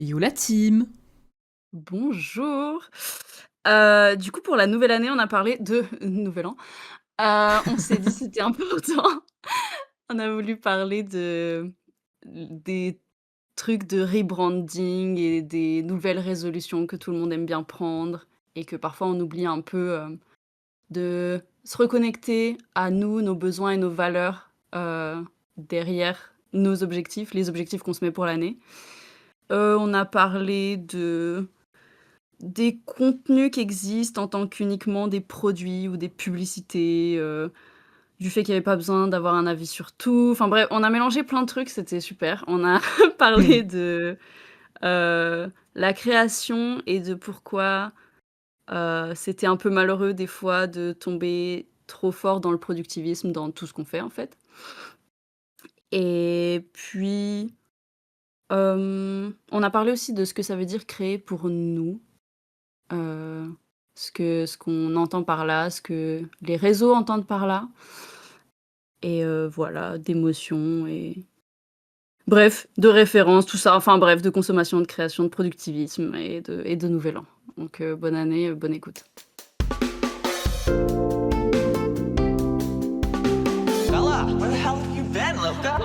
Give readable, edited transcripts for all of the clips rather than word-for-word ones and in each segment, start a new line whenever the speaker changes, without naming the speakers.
You la team!
Bonjour. Du coup, pour la nouvelle année, on a parlé de nouvel an. On s'est dit c'était important. On a voulu parler des trucs de rebranding et des nouvelles résolutions que tout le monde aime bien prendre et que parfois on oublie un peu, de se reconnecter à nous, nos besoins et nos valeurs, derrière nos objectifs, les objectifs qu'on se met pour l'année. On a parlé des contenus qui existent en tant qu'uniquement des produits ou des publicités, du fait qu'il y avait pas besoin d'avoir un avis sur tout. Enfin bref, on a mélangé plein de trucs, c'était super. On a
Mmh.
parlé de, la création et de pourquoi, c'était un peu malheureux des fois de tomber trop fort dans le productivisme dans tout ce qu'on fait, en fait. Et puis, on a parlé aussi de ce que ça veut dire créer pour nous. Heu, ce qu'on entend par là, ce que les réseaux entendent par là et voilà, d'émotions et bref, de références, tout ça, enfin bref, de consommation, de création, de productivisme et de nouvel an. Donc bonne année, bonne écoute.
Bella, where the hell have you been, Loca?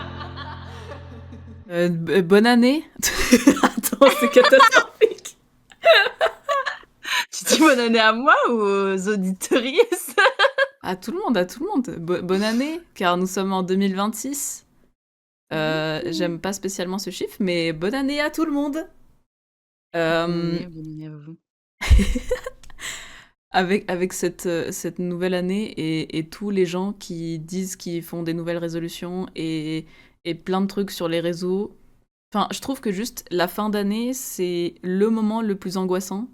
Bonne année. Attends, c'est catastrophique.
Tu dis bonne année à moi ou aux auditrices?
À tout le monde, à tout le monde. Bonne année, car nous sommes en 2026.
Youhou!
J'aime pas spécialement ce chiffre, mais bonne année à tout le monde. Hem,
Bonne année à vous.
avec cette nouvelle année et tous les gens qui disent qu'ils font des nouvelles résolutions et plein de trucs sur les réseaux. Enfin, je trouve que juste la fin d'année, c'est le moment le plus angoissant,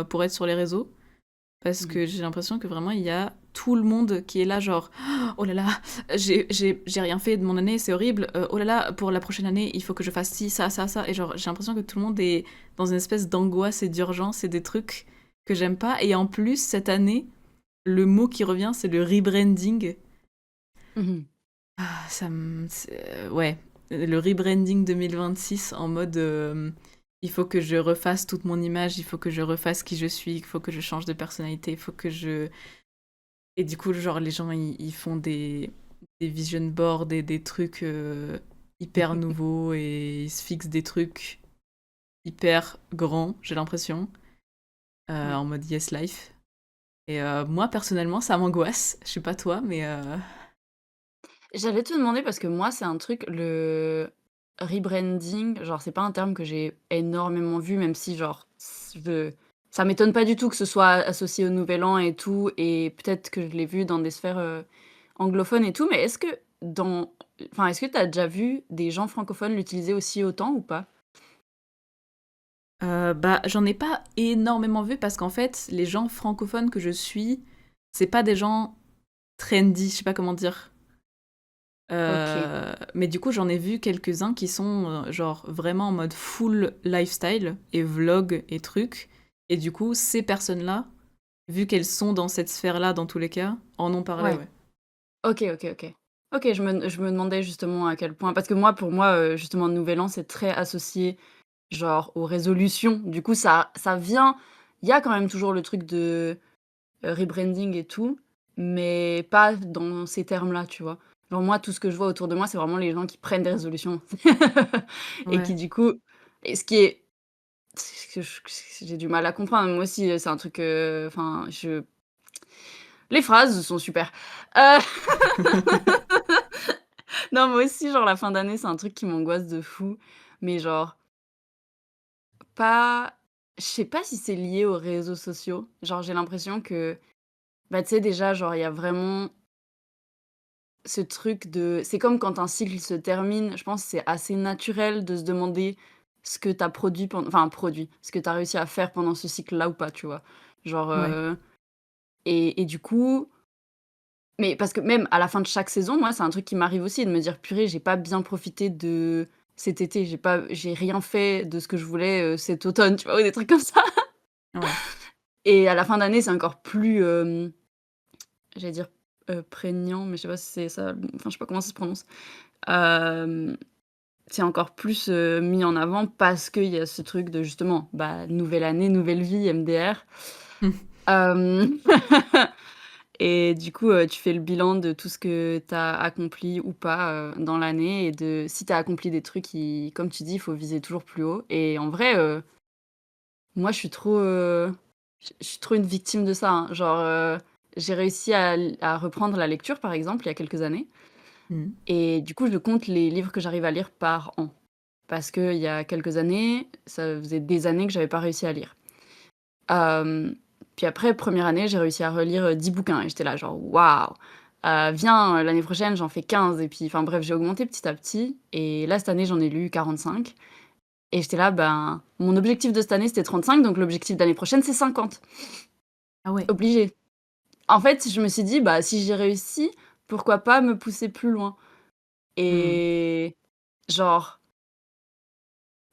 pour être sur les réseaux. Parce
Mmh.
que j'ai l'impression que vraiment il y a tout le monde qui est là genre: «Oh là là, j'ai rien fait de mon année, c'est horrible, oh là là, pour la prochaine année, il faut que je fasse ci, ça, ça, ça» et genre j'ai l'impression que tout le monde est dans une espèce d'angoisse et d'urgence et des trucs que j'aime pas et en plus cette année, le mot qui revient, c'est le rebranding.
Mmh.
Ah ouais, le rebranding 2026 en mode, il faut que je refasse toute mon image, il faut que je refasse qui je suis, il faut que je change de personnalité, il faut que je et du coup, genre, les gens, ils font des vision boards et des trucs hyper nouveaux et ils se fixent des trucs hyper grands, j'ai l'impression,
Ouais.
en mode yes life. Et moi, personnellement, ça m'angoisse. Je sais pas toi, mais
J'allais te demander parce que moi, c'est un truc, le rebranding, genre, c'est pas un terme que j'ai énormément vu, même si, genre, je ça m'étonne pas du tout que ce soit associé au Nouvel An et tout, et peut-être que je l'ai vu dans des sphères, anglophones et tout, mais est-ce que tu as déjà vu des gens francophones l'utiliser aussi autant ou pas?
bah, j'en ai pas énormément vu parce qu'en fait, les gens francophones que je suis, c'est pas des gens trendy, je sais pas comment dire.
OK.
Mais du coup, j'en ai vu quelques-uns qui sont genre vraiment en mode full lifestyle et vlog et trucs. Et du coup, ces personnes-là, vu qu'elles sont dans cette sphère-là dans tous les cas, en ont parlé,
Ouais.
ouais.
OK, OK, OK. OK, je me demandais justement à quel point parce que moi, pour moi, justement, Nouvel An, c'est très associé, genre, aux résolutions. Du coup, ça vient il y a quand même toujours le truc de, rebranding et tout, mais pas dans ces termes-là, tu vois? Genre, moi, tout ce que je vois autour de moi, c'est vraiment les gens qui prennent des résolutions et
Ouais.
qui, du coup et ce qui est ce que j'ai du mal à comprendre. Moi aussi, c'est un truc, enfin, les phrases sont super. Heu Non, moi aussi, genre, la fin d'année, c'est un truc qui m'angoisse de fou, mais genre, pas je sais pas si c'est lié aux réseaux sociaux. Genre, j'ai l'impression que, bah, tu sais, déjà, genre, il y a vraiment ce truc de c'est comme quand un cycle se termine, je pense que c'est assez naturel de se demander ce que tu as produit, ce que tu as réussi à faire pendant ce cycle-là ou pas, tu vois? Genre,
Ouais.
et du coup mais parce que même à la fin de chaque saison, moi, c'est un truc qui m'arrive aussi de me dire: «Purée, j'ai pas bien profité de cet été, j'ai rien fait de ce que je voulais, cet automne», tu vois? Ou des trucs comme ça.
Ouais.
Et à la fin d'année, c'est encore plus, j'allais dire, prégnant, mais je sais pas si c'est ça, enfin, je sais pas comment ça se prononce. Hem, c'est encore plus, mis en avant parce qu'il y a ce truc de justement, bah, nouvelle année, nouvelle vie, MDR. Hem Et du coup, tu fais le bilan de tout ce que tu as accompli ou pas, dans l'année et de si tu as accompli des trucs qui comme tu dis, il faut viser toujours plus haut et en vrai, moi je suis trop une victime de ça, hein. Genre, j'ai réussi à reprendre la lecture, par exemple, il y a quelques années
Mmh.
et du coup, je compte les livres que j'arrive à lire par an. Parce qu'il y a quelques années, ça faisait des années que j'avais pas réussi à lire. Hem, Puis après, première année, j'ai réussi à relire, 10 bouquins et j'étais là genre: «Waouh! Viens, l'année prochaine, j'en fais 15 et puis enfin bref, j'ai augmenté petit à petit et là, cette année, j'en ai lu 45 et j'étais là, ben, mon objectif de cette année, c'était 35 donc l'objectif de l'année prochaine, c'est 50.
Ah ouais.
Obligé. En fait, je me suis dit: «Bah, si j'ai réussi, pourquoi pas me pousser plus loin?»
Mmh.
Et genre,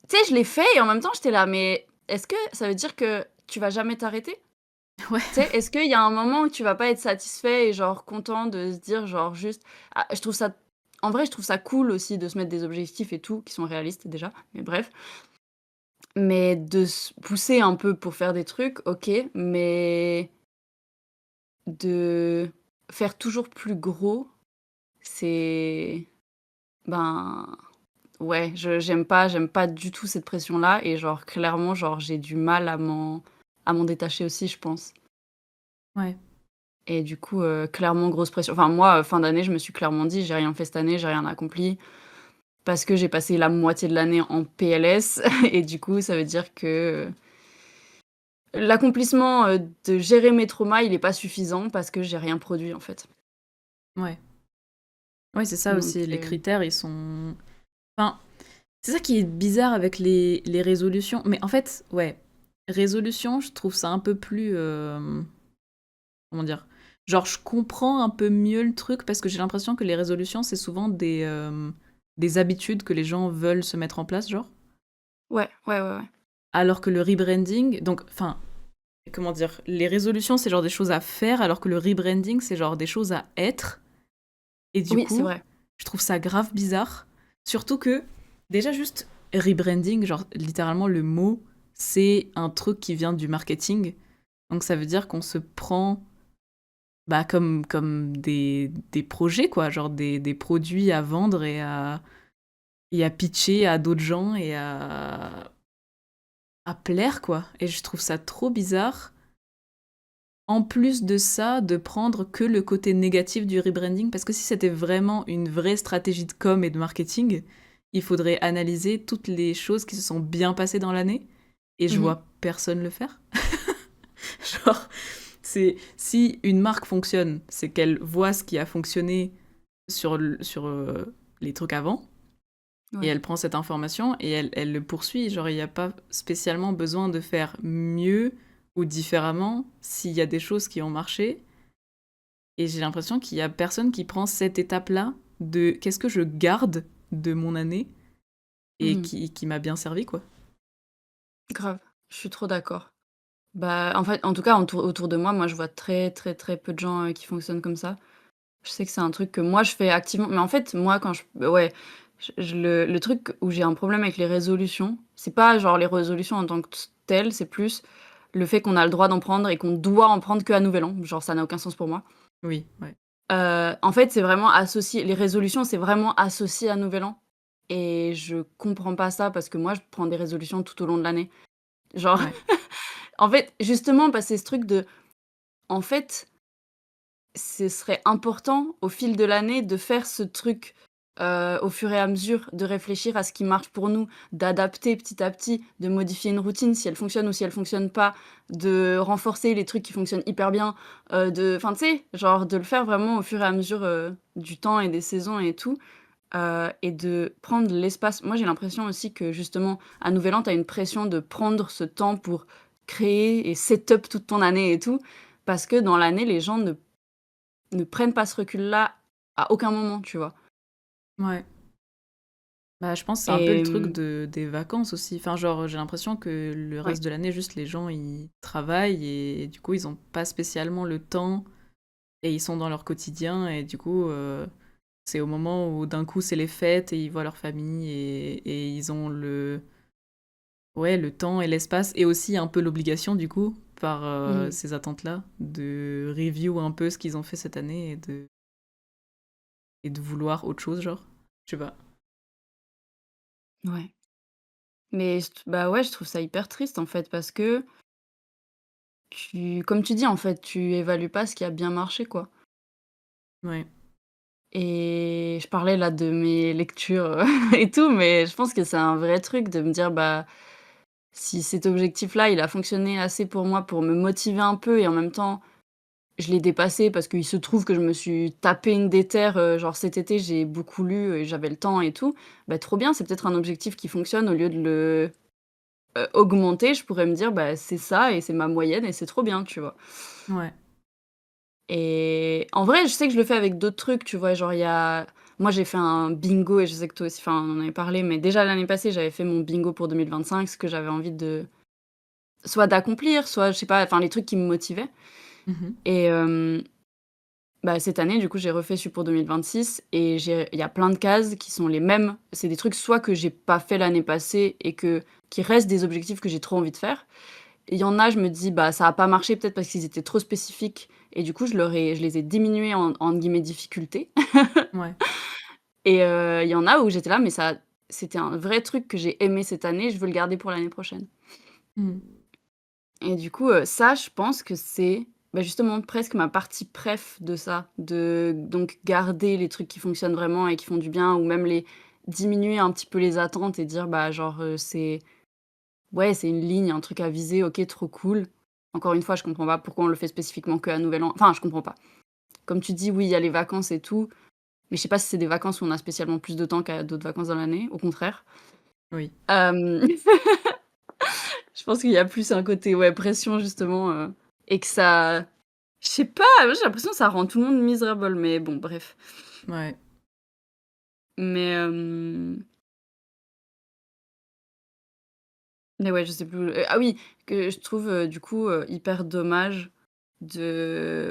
tu sais, je l'ai fait et en même temps, j'étais là: «Mais est-ce que ça veut dire que tu vas jamais t'arrêter?»
Ouais.
Tu sais, est-ce qu'il y a un moment où tu vas pas être satisfait et genre content de se dire genre juste je trouve ça en vrai, je trouve ça cool aussi de se mettre des objectifs et tout, qui sont réalistes déjà, mais bref. Mais de se pousser un peu pour faire des trucs, OK, mais de faire toujours plus gros, c'est ben, ouais, je j'aime pas du tout cette pression-là et genre clairement, genre j'ai du mal à m'en détacher aussi, je pense.
Ouais.
Et du coup, clairement grosse pression. Enfin moi, fin d'année, je me suis clairement dit: «J'ai rien fait cette année, j'ai rien accompli» parce que j'ai passé la moitié de l'année en PLS et du coup, ça veut dire que, l'accomplissement, de gérer mes traumas, il est pas suffisant parce que j'ai rien produit, en fait.
Ouais. Ouais, c'est ça
Donc
aussi, les critères, ils sont enfin, c'est ça qui est bizarre avec les résolutions. Mais en fait, ouais, résolution, je trouve ça un peu plus, comment dire? Genre, je comprends un peu mieux le truc parce que j'ai l'impression que les résolutions, c'est souvent des habitudes que les gens veulent se mettre en place, genre.
ouais, ouais, ouais, ouais.
Alors que le rebranding, donc, enfin, comment dire? Les résolutions, c'est genre des choses à faire, alors que le rebranding, c'est genre des choses à être. Et du
Oui, c'est
coup,
vrai.
je trouve ça grave bizarre. Surtout que, déjà, juste rebranding, genre, littéralement, le mot, c'est un truc qui vient du marketing. Donc, ça veut dire qu'on se prend bah, comme des projets, quoi, genre des produits à vendre et à pitcher à d'autres gens et à plaire, quoi. Et je trouve ça trop bizarre. En plus de ça, de prendre que le côté négatif du rebranding, parce que si c'était vraiment une vraie stratégie de com et de marketing, il faudrait analyser toutes les choses qui se sont bien passées dans l'année, et je
Mmh.
vois personne le faire. Genre, c'est si une marque fonctionne, c'est qu'elle voit ce qui a fonctionné sur les trucs avant, et
Ouais.
elle prend cette information et elle le poursuit. Genre, il n'y a pas spécialement besoin de faire mieux ou différemment s'il y a des choses qui ont marché. Et j'ai l'impression qu'il y a personne qui prend cette étape-là de qu'est-ce que je garde de mon année et
Mmh.
qui m'a bien servi, quoi.
Grave, je suis trop d'accord. Bah, en fait, en tout cas, autour de moi, je vois très, très, très peu de gens, qui fonctionnent comme ça. Je sais que c'est un truc que moi je fais activement, mais en fait, moi quand ouais, le truc où j'ai un problème avec les résolutions, c'est pas genre les résolutions en tant que telles, c'est plus le fait qu'on a le droit d'en prendre et qu'on doit en prendre qu'à Nouvel An. Genre ça n'a aucun sens pour moi.
Oui, ouais.
En fait, c'est vraiment associé les résolutions, c'est vraiment associé à Nouvel An et je comprends pas ça parce que moi je prends des résolutions tout au long de l'année. Genre,
Ouais.
en fait, justement, parce que c'est ce truc de en fait, ce serait important au fil de l'année de faire ce truc, au fur et à mesure, de réfléchir à ce qui marche pour nous, d'adapter petit à petit, de modifier une routine si elle fonctionne ou si elle fonctionne pas, de renforcer les trucs qui fonctionnent hyper bien, enfin, tu sais, genre de le faire vraiment au fur et à mesure, du temps et des saisons et tout, et de prendre l'espace. Moi, j'ai l'impression aussi que justement, à Nouvel An, tu as une pression de prendre ce temps pour créer et set up toute ton année et tout, parce que dans l'année, les gens ne prennent pas ce recul-là à aucun moment, tu vois?
Ouais. Bah, je pense que c'est un peu le
Et
truc des vacances aussi. Enfin, genre, j'ai l'impression que le
ouais.
reste de l'année, juste les gens, ils travaillent et du coup, ils ont pas spécialement le temps et ils sont dans leur quotidien et du coup, C'est au moment où d'un coup c'est les fêtes et ils voient leur famille et ils ont le temps et l'espace et aussi un peu l'obligation du coup par
Mmh.
ces attentes-là de review un peu ce qu'ils ont fait cette année et de vouloir autre chose genre. Je sais pas.
Ouais. Mais bah, ouais, je trouve ça hyper triste, en fait, parce que comme tu dis, en fait, tu évalues pas ce qui a bien marché, quoi.
Ouais.
Et je parlais là de mes lectures, et tout, mais je pense que c'est un vrai truc de me dire: «Bah, si cet objectif-là, il a fonctionné assez pour moi pour me motiver un peu et en même temps, je l'ai dépassé parce qu'il se trouve que je me suis tapé une déterre, genre cet été, j'ai beaucoup lu et j'avais le temps et tout». Bah, trop bien, c'est peut-être un objectif qui fonctionne au lieu de le, augmenter, je pourrais me dire: «Bah, c'est ça et c'est ma moyenne et c'est trop bien», tu vois?
Ouais.
Et en vrai, je sais que je le fais avec d'autres trucs, tu vois? Genre, il y a moi, j'ai fait un bingo et je sais que toi aussi, enfin, on en avait parlé, mais déjà l'année passée, j'avais fait mon bingo pour 2025, ce que j'avais envie de soit d'accomplir, soit je sais pas, enfin, les trucs qui me motivaient
Mmh.
et bah, cette année, du coup, j'ai refait celui pour 2026 et il y a plein de cases qui sont les mêmes. C'est des trucs soit que j'ai pas fait l'année passée et qui restent des objectifs que j'ai trop envie de faire. Et il y en a, je me dis: «Bah, ça a pas marché peut-être parce qu'ils étaient trop spécifiques» et du coup, je les ai diminués en entre guillemets «difficulté».
Ouais.
Et il y en a où j'étais là, mais c'était un vrai truc que j'ai aimé cette année, je veux le garder pour l'année prochaine.
Mmh.
Et du coup, ça, je pense que c'est, bah, justement presque ma partie préf de ça, de donc garder les trucs qui fonctionnent vraiment et qui font du bien ou même les diminuer un petit peu les attentes et dire, bah, genre, c'est ouais, c'est une ligne, un truc à viser, OK, trop cool. Encore une fois, je comprends pas pourquoi on le fait spécifiquement qu'à Nouvel An. Enfin, je comprends pas. Comme tu dis, oui, il y a les vacances et tout, mais je sais pas si c'est des vacances où on a spécialement plus de temps qu'à d'autres vacances dans l'année, au contraire.
Oui.
Hem, je pense qu'il y a plus un côté, ouais, pression justement, et que ça je sais pas, moi j'ai l'impression que ça rend tout le monde miserable, mais bon, bref.
Ouais.
Mais, mais ouais, je sais plus, ah oui, que je trouve, du coup, hyper dommage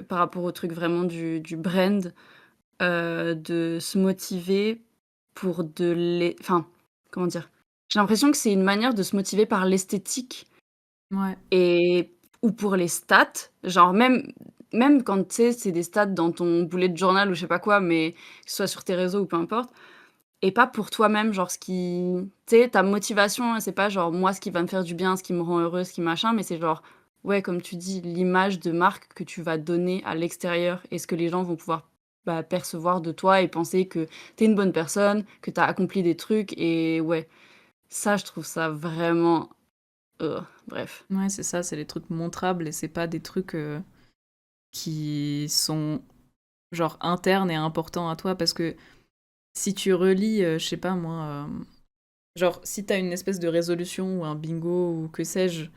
par rapport au truc vraiment du brand, de se motiver pour enfin, comment dire? J'ai l'impression que c'est une manière de se motiver par l'esthétique.
Ouais.
Et ou pour les stats, genre même quand, tu sais, c'est des stats dans ton bullet journal ou je sais pas quoi, mais que ce soit sur tes réseaux ou peu importe et pas pour toi-même, genre ce qui tu sais, ta motivation, c'est pas genre moi ce qui va me faire du bien, ce qui me rend heureuse, ce qui machin, mais c'est genre, ouais, comme tu dis, l'image de marque que tu vas donner à l'extérieur et ce que les gens vont pouvoir, bah, percevoir de toi et penser que tu es une bonne personne, que tu as accompli des trucs et ouais, ça, je trouve ça vraiment, bref.
Ouais, c'est ça, c'est les trucs montrables et c'est pas des trucs, qui sont genre internes et importants à toi parce que si tu relis, je sais pas moi, genre si t'as une espèce de résolution ou un bingo ou que sais-je,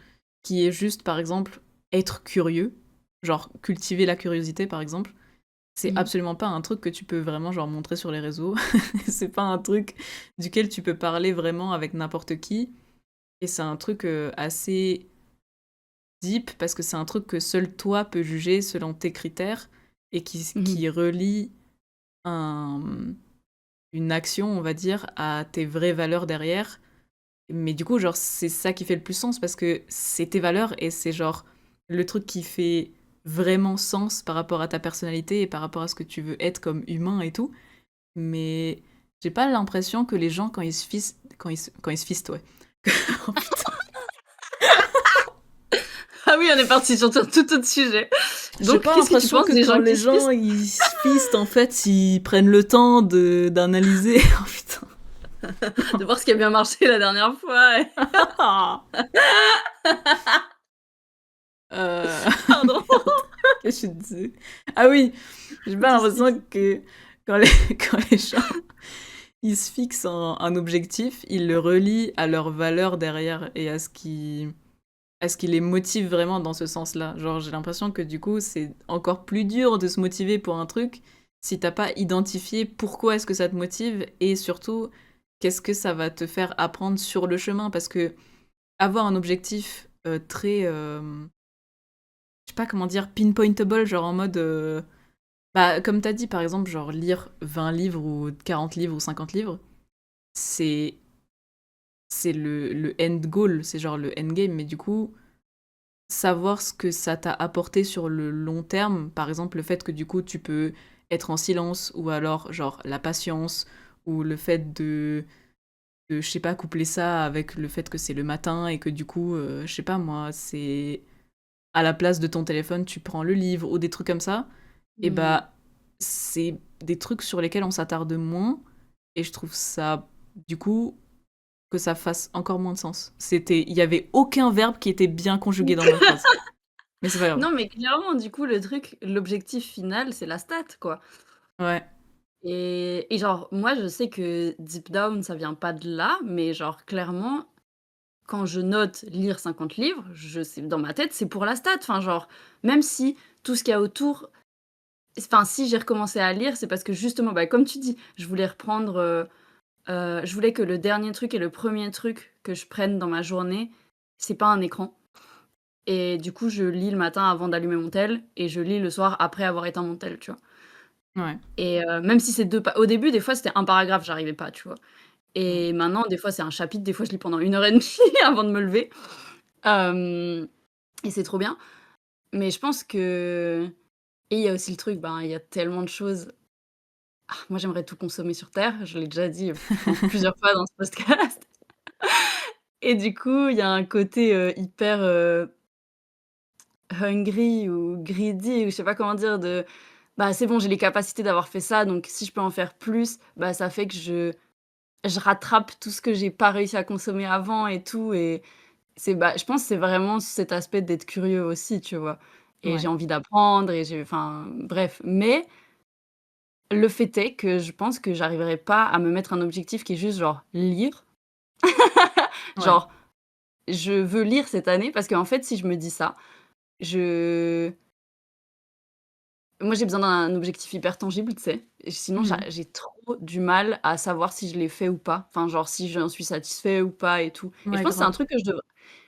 qui est juste par exemple être curieux, genre cultiver la curiosité par exemple, c'est
Mmh.
absolument pas un truc que tu peux vraiment genre montrer sur les réseaux. C'est pas un truc duquel tu peux parler vraiment avec n'importe qui et c'est un truc, assez deep parce que c'est un truc que seul toi peux juger selon tes critères et
Mmh.
qui relie un, une action, on va dire, à tes vraies valeurs derrière. Mais du coup, genre, c'est ça qui fait le plus sens parce que c'est tes valeurs et c'est genre le truc qui fait vraiment sens par rapport à ta personnalité et par rapport à ce que tu veux être comme humain et tout. Mais j'ai pas l'impression que les gens, quand ils se fistent, quand ils se fistent, ouais. Oh putain.
Ah oui, on est parti sur un tout autre sujet.
J'ai
Donc,
pas
qu'est-ce que tu
l'impression
penses
que
des
quand
gens
les
qui se
gens
fistent?
ils se fistent, en fait, ils prennent le temps de d'analyser. Oh putain.
De voir ce qui a bien marché la dernière fois et pardon.
Merde, qu'est-ce que je disais? Ah oui, j'ai pas
Tu sais
l'impression que quand les, quand les gens ils se fixent un objectif, ils le relient à leurs valeurs derrière et à ce qui les motive vraiment dans ce sens-là. Genre, j'ai l'impression que du coup, c'est encore plus dur de se motiver pour un truc si t'as pas identifié pourquoi est-ce que ça te motive et surtout qu'est-ce que ça va te faire apprendre sur le chemin. Parce que avoir un objectif très, je sais pas comment dire, pinpointable, genre en mode Bah, comme t'as dit, par exemple, genre lire 20 livres ou 40 livres ou 50 livres, c'est c'est le end goal, c'est genre le end game, mais du coup, savoir ce que ça t'a apporté sur le long terme, par exemple le fait que du coup tu peux être en silence, ou alors genre la patience, ou le fait je sais pas, coupler ça avec le fait que c'est le matin et que du coup, je sais pas moi, c'est à la place de ton téléphone, tu prends le livre ou des trucs comme ça, et
Mmh.
bah c'est des trucs sur lesquels on s'attarde moins, et je trouve ça du coup que ça fasse encore moins de sens. Il y avait aucun verbe qui était bien conjugué dans ma phrase. Mais c'est pas grave.
Non, mais clairement, du coup, le truc, l'objectif final, c'est la stat, quoi.
Ouais,
Et genre, moi, je sais que deep down, ça vient pas de là, mais genre, clairement, quand je note lire 50 livres, je sais dans ma tête, c'est pour la stat. Enfin, genre, même si tout ce qu'il y a autour, enfin, si j'ai recommencé à lire, c'est parce que justement, bah, comme tu dis, je voulais reprendre, je voulais que le dernier truc et le premier truc que je prenne dans ma journée, c'est pas un écran. Et du coup, je lis le matin avant d'allumer mon tel et je lis le soir après avoir éteint mon tel, tu vois?
ouais,
Et même si c'est 2 pa au début, des fois, c'était un paragraphe, j'arrivais pas, tu vois?
ouais,
Et maintenant, des fois, c'est un chapitre, des fois, je lis pendant 1 heure et demie avant de me lever. Hem Et c'est trop bien. Mais je pense que et il y a aussi le truc, ben, il y a tellement de choses. Moi, j'aimerais tout consommer sur terre, je l'ai déjà dit, je pense plusieurs fois dans ce podcast. Et du coup, il y a un côté, hyper, hungry ou greedy ou je sais pas comment dire de bah, c'est bon, j'ai les capacités d'avoir fait ça, donc si je peux en faire plus, bah, ça fait que je rattrape tout ce que j'ai pas réussi à consommer avant et tout et c'est bah, je pense que c'est vraiment cet aspect d'être curieux aussi, tu vois? Et j'ai
ouais,
envie d'apprendre et j'ai enfin, bref. Mais le fait est que je pense que j'arriverai pas à me mettre un objectif qui est juste genre lire.
ouais,
Genre, je veux lire cette année parce qu'en fait, si je me dis ça, je moi, j'ai besoin d'un objectif hyper tangible, tu sais? Et sinon,
mmh,
j'ai trop du mal à savoir si je l'ai fait ou pas. Enfin, genre, si j'en suis satisfait ou pas et tout. Et je
ouais,
pense que c'est un
grave.
truc que je devrais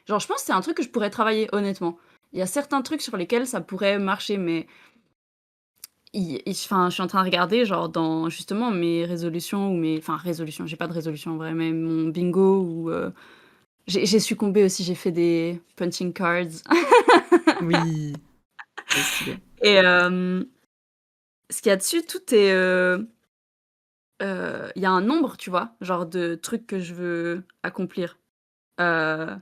genre, je pense que c'est un truc que je pourrais travailler, honnêtement. Il y a certains trucs sur lesquels ça pourrait marcher, mais enfin, je suis en train de regarder, genre, dans justement mes résolutions ou mes enfin, résolutions, j'ai pas de résolution en vrai, mais mon bingo ou j'ai succombé aussi, j'ai fait des punching cards
Oui, c'est stylé.
et ce qu'il y a dessus, tout est, il y a un nombre, tu vois? Genre de trucs que je veux accomplir. Heu,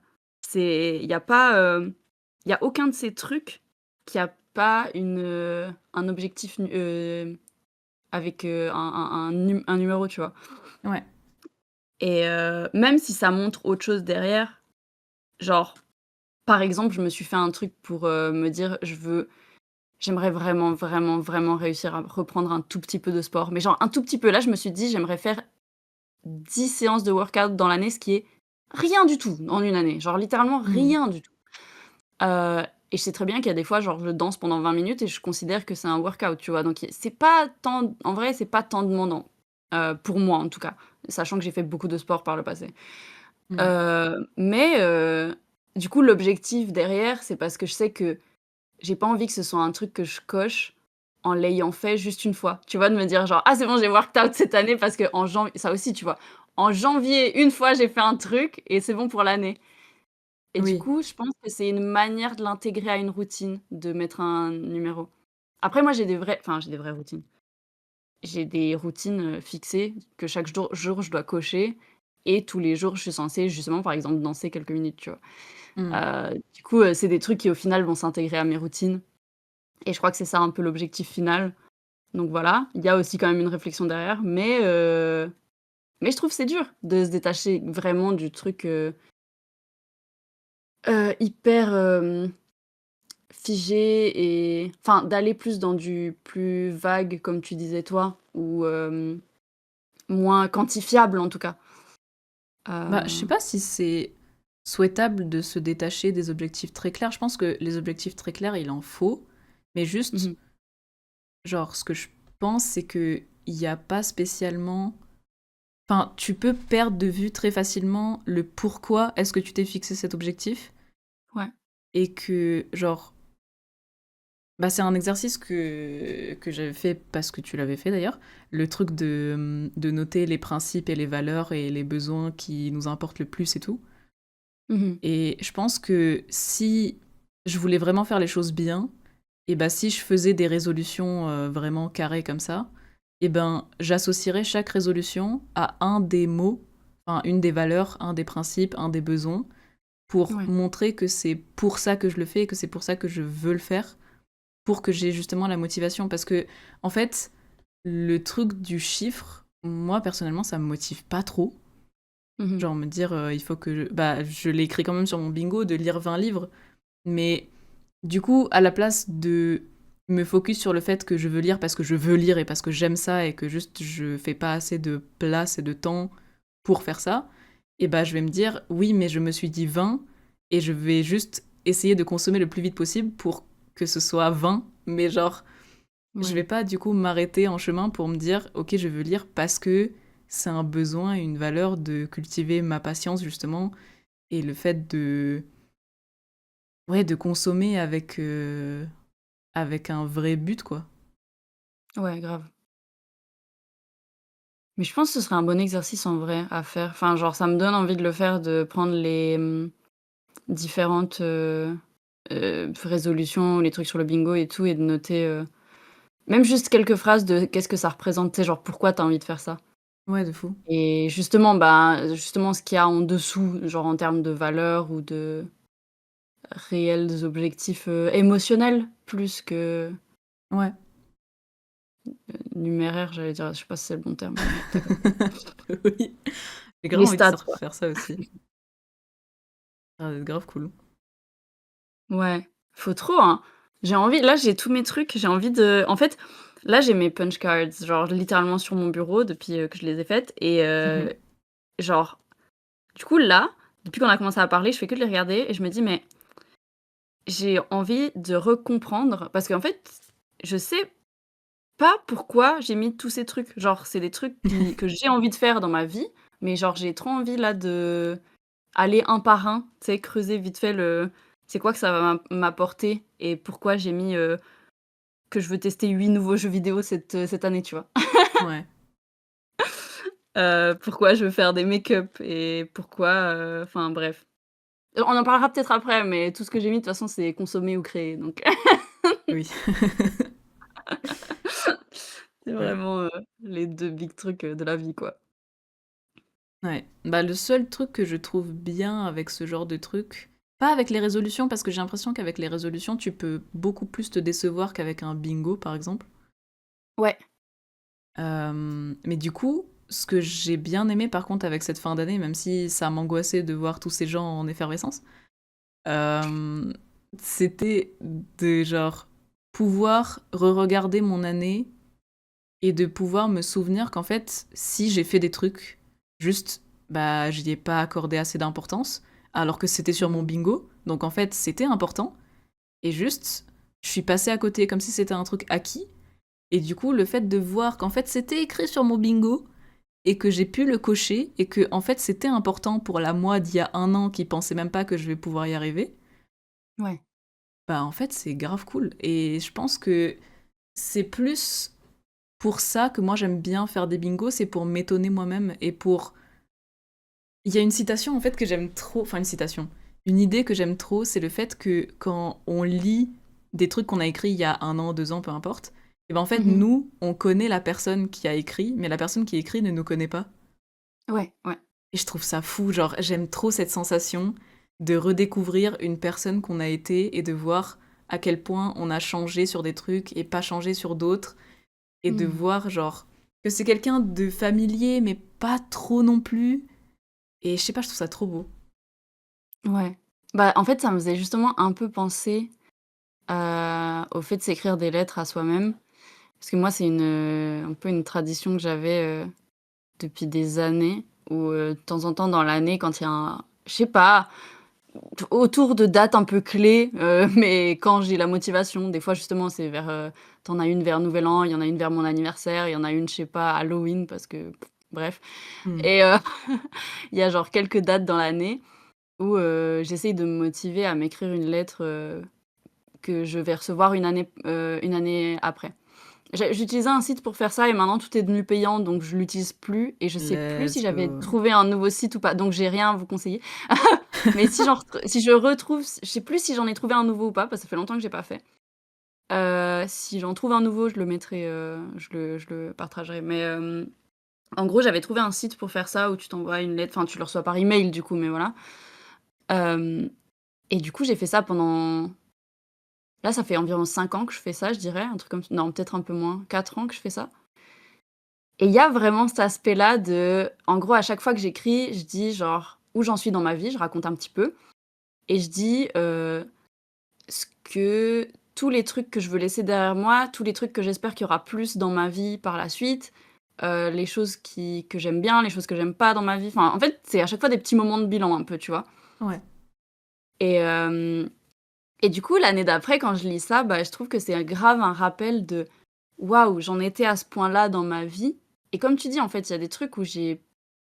il y a pas, il y a aucun de ces trucs qui a pas un objectif avec, un numéro, tu vois?
Ouais,
Et même si ça montre autre chose derrière, genre, par exemple, je me suis fait un truc pour, me dire: J'aimerais vraiment, vraiment, vraiment réussir à reprendre un tout petit peu de sport». Mais genre un tout petit peu. Là, je me suis dit: «J'aimerais faire 10 séances de workout dans l'année», ce qui est rien du tout en une année, genre littéralement
mmh,
rien du tout. Heu et je sais très bien qu'il y a des fois, genre, je danse pendant 20 minutes et je considère que c'est un workout, tu vois? Donc c'est pas tant en vrai, c'est pas tant demandant, pour moi en tout cas, sachant que j'ai fait beaucoup de sport par le passé.
mmh,
Mais du coup, l'objectif derrière, c'est parce que je sais que j'ai pas envie que ce soit un truc que je coche en l'ayant fait juste une fois. Tu vois? De me dire genre: «Ah c'est bon, j'ai worked out cette année» parce qu'en janvier ça aussi, tu vois? En janvier, une fois, j'ai fait un truc et c'est bon pour l'année. Et du
oui,
coup, je pense que c'est une manière de l'intégrer à une routine, de mettre un numéro. Après moi, j'ai des vraies routines. J'ai des routines, fixées que chaque jour je dois cocher et tous les jours, je suis censée justement, par exemple, danser quelques minutes, tu vois?
mmh,
Du coup, c'est des trucs qui au final vont s'intégrer à mes routines et je crois que c'est ça un peu l'objectif final. Donc voilà, il y a aussi quand même une réflexion derrière, mais je trouve que c'est dur de se détacher vraiment du truc, hyper, figé et enfin, d'aller plus dans du plus vague comme tu disais toi ou moins quantifiable en tout cas.
bah, je sais
Heu,
pas si c'est souhaitable de se détacher des objectifs très clairs. Je pense que les objectifs très clairs, il en faut, mais
mmh
juste,
mh.
genre, ce que je pense, c'est qu'il y a pas spécialement, enfin, tu peux perdre de vue très facilement le pourquoi est-ce que tu t'es fixé cet objectif,
Ouais.
et que, genre, Bah, c'est un exercice que j'avais fait parce que tu l'avais fait d'ailleurs. Le truc de noter les principes et les valeurs et les besoins qui nous importent le plus et tout.
Mmh.
Et je pense que si je voulais vraiment faire les choses bien, et bah si je faisais des résolutions vraiment carrées comme ça, et ben j'associerais chaque résolution à un des mots, enfin une des valeurs, un des principes, un des besoins, pour
Ouais.
montrer que c'est pour ça que je le fais et que c'est pour ça que je veux le faire, pour que j'ai justement la motivation. Parce que, en fait, le truc du chiffre, moi personnellement, ça me motive pas trop.
Mmh.
Genre me dire, il faut que bah, je l'ai écrit quand même sur mon bingo de lire 20 livres, mais du coup, à la place de me focus sur le fait que je veux lire parce que je veux lire et parce que j'aime ça et que juste je fais pas assez de place et de temps pour faire ça, et bah je vais me dire oui, mais je me suis dit 20 et je vais juste essayer de consommer le plus vite possible pour que ce soit 20, mais genre je vais
Ouais.
pas du coup m'arrêter en chemin pour me dire ok, je veux lire parce que c'est un besoin et une valeur de cultiver ma patience justement et le fait de ouais, de consommer avec un vrai but, quoi.
Ouais, grave. Mais je pense que ce serait un bon exercice en vrai à faire. Enfin, genre, ça me donne envie de le faire, de prendre les, différentes, résolutions, les trucs sur le bingo et tout et de noter, même juste quelques phrases de qu'est-ce que ça représente, tu sais, genre pourquoi tu as envie de faire ça?
Ouais, de fou.
Et justement, bah, justement ce qu'il y a en dessous, genre en termes de valeurs ou de réels objectifs, émotionnels plus que
Ouais.
numéraires, j'allais dire, je sais pas si c'est le bon terme, mais tu capté.
Oui. J'ai grave
Les
envie de
stats, quoi.
faire ça aussi. Ça va être grave cool.
Ouais, faut trop, hein. J'ai envie là, j'ai tous mes trucs, j'ai envie de en fait, là, j'ai mes punch cards, genre littéralement sur mon bureau depuis, que je les ai faites et
Mmh.
genre, du coup, là, depuis qu'on a commencé à parler, je fais que de les regarder et je me dis: «Mais j'ai envie de recomprendre» parce qu'en fait, je sais pas pourquoi j'ai mis tous ces trucs. Genre, c'est des trucs qui que j'ai envie de faire dans ma vie, mais genre, j'ai trop envie là de aller un par un, tu sais, creuser vite fait le c'est quoi que ça va m'apporter et pourquoi j'ai mis, que je veux tester 8 nouveaux jeux vidéo cette année, tu vois?
Ouais.
Pourquoi je veux faire des make-up et pourquoi, enfin bref. On en parlera peut-être après, mais tout ce que j'ai mis de toute façon, c'est consommer ou créer, donc
Oui.
c'est
Ouais.
vraiment, les 2 big trucs, de la vie, quoi.
Ouais. Bah, le seul truc que je trouve bien avec ce genre de truc, pas avec les résolutions, parce que j'ai l'impression qu'avec les résolutions, tu peux beaucoup plus te décevoir qu'avec un bingo, par exemple.
Ouais.
Mais du coup, ce que j'ai bien aimé, par contre, avec cette fin d'année, même si ça m'angoissait de voir tous ces gens en effervescence, Hem, c'était de genre pouvoir re-regarder mon année et de pouvoir me souvenir qu'en fait, si j'ai fait des trucs, juste, bah, j'y ai pas accordé assez d'importance, alors que c'était sur mon
Mmh.
bingo. Donc en fait, c'était important et juste, je suis passée à côté comme si c'était un truc acquis et du coup, le fait de voir qu'en fait, c'était écrit sur mon bingo et que j'ai pu le cocher et que en fait, c'était important pour la moi d'il y a un an qui pensait même pas que je vais pouvoir y arriver.
Ouais.
Bah, en fait, c'est grave cool et je pense que c'est plus pour ça que moi j'aime bien faire des bingos, c'est pour m'étonner moi-même et pour il y a une citation en fait que j'aime trop, enfin une citation, une idée que j'aime trop, c'est le fait que quand on lit des trucs qu'on a écrits il y a un an, 2 ans, peu importe, et ben en fait
Mmh.
nous, on connaît la personne qui a écrit, mais la personne qui écrit ne nous connaît pas.
Ouais, ouais.
Et je trouve ça fou, genre j'aime trop cette sensation de redécouvrir une personne qu'on a été et de voir à quel point on a changé sur des trucs et pas changé sur d'autres et de
Mmh.
voir genre que c'est quelqu'un de familier mais pas trop non plus et je sais pas, je trouve ça trop beau.
Ouais. Bah, en fait, ça me faisait justement un peu penser, au fait de s'écrire des lettres à soi-même. Parce que moi, c'est un peu une tradition que j'avais, depuis des années où, de temps en temps dans l'année quand il y a un je sais pas, autour de dates un peu clés, mais quand j'ai la motivation, des fois justement c'est vers, tu as une vers Nouvel An, il y en a une vers mon anniversaire, il y en a une, je sais pas, Halloween parce que bref
Mmh.
et il y a genre quelques dates dans l'année où, j'essaye de me motiver à m'écrire une lettre, que je vais recevoir une année après. J'utilisais un site pour faire ça et maintenant tout est devenu payant, donc je l'utilise plus et je sais plus si
Let's
j'avais
go.
trouvé un nouveau site ou pas, donc j'ai rien à vous conseiller. Mais si je retrouve je sais plus si j'en ai trouvé un nouveau ou pas, parce que ça fait longtemps que j'ai pas fait. Si j'en trouve un nouveau, je le mettrai, je le partagerai. Mais, en gros, j'avais trouvé un site pour faire ça où tu t'envoies une lettre, enfin tu le reçois par email du coup, mais voilà. Hem et du coup, j'ai fait ça pendant là, ça fait environ 5 ans que je fais ça, je dirais, un truc comme non, peut-être un peu moins, 4 ans que je fais ça. Et il y a vraiment cet aspect-là de en gros, à chaque fois que j'écris, je dis genre où j'en suis dans ma vie, je raconte un petit peu et je dis, ce que tous les trucs que je veux laisser derrière moi, tous les trucs que j'espère qu'il y aura plus dans ma vie par la suite, les choses que j'aime bien, les choses que j'aime pas dans ma vie. Enfin, en fait, c'est à chaque fois des petits moments de bilan un peu, tu vois?
Ouais.
Et hem et du coup, l'année d'après, quand je lis ça, bah, je trouve que c'est grave un rappel de: «Waouh, j'en étais à ce point-là dans ma vie» et comme tu dis, en fait, il y a des trucs où j'ai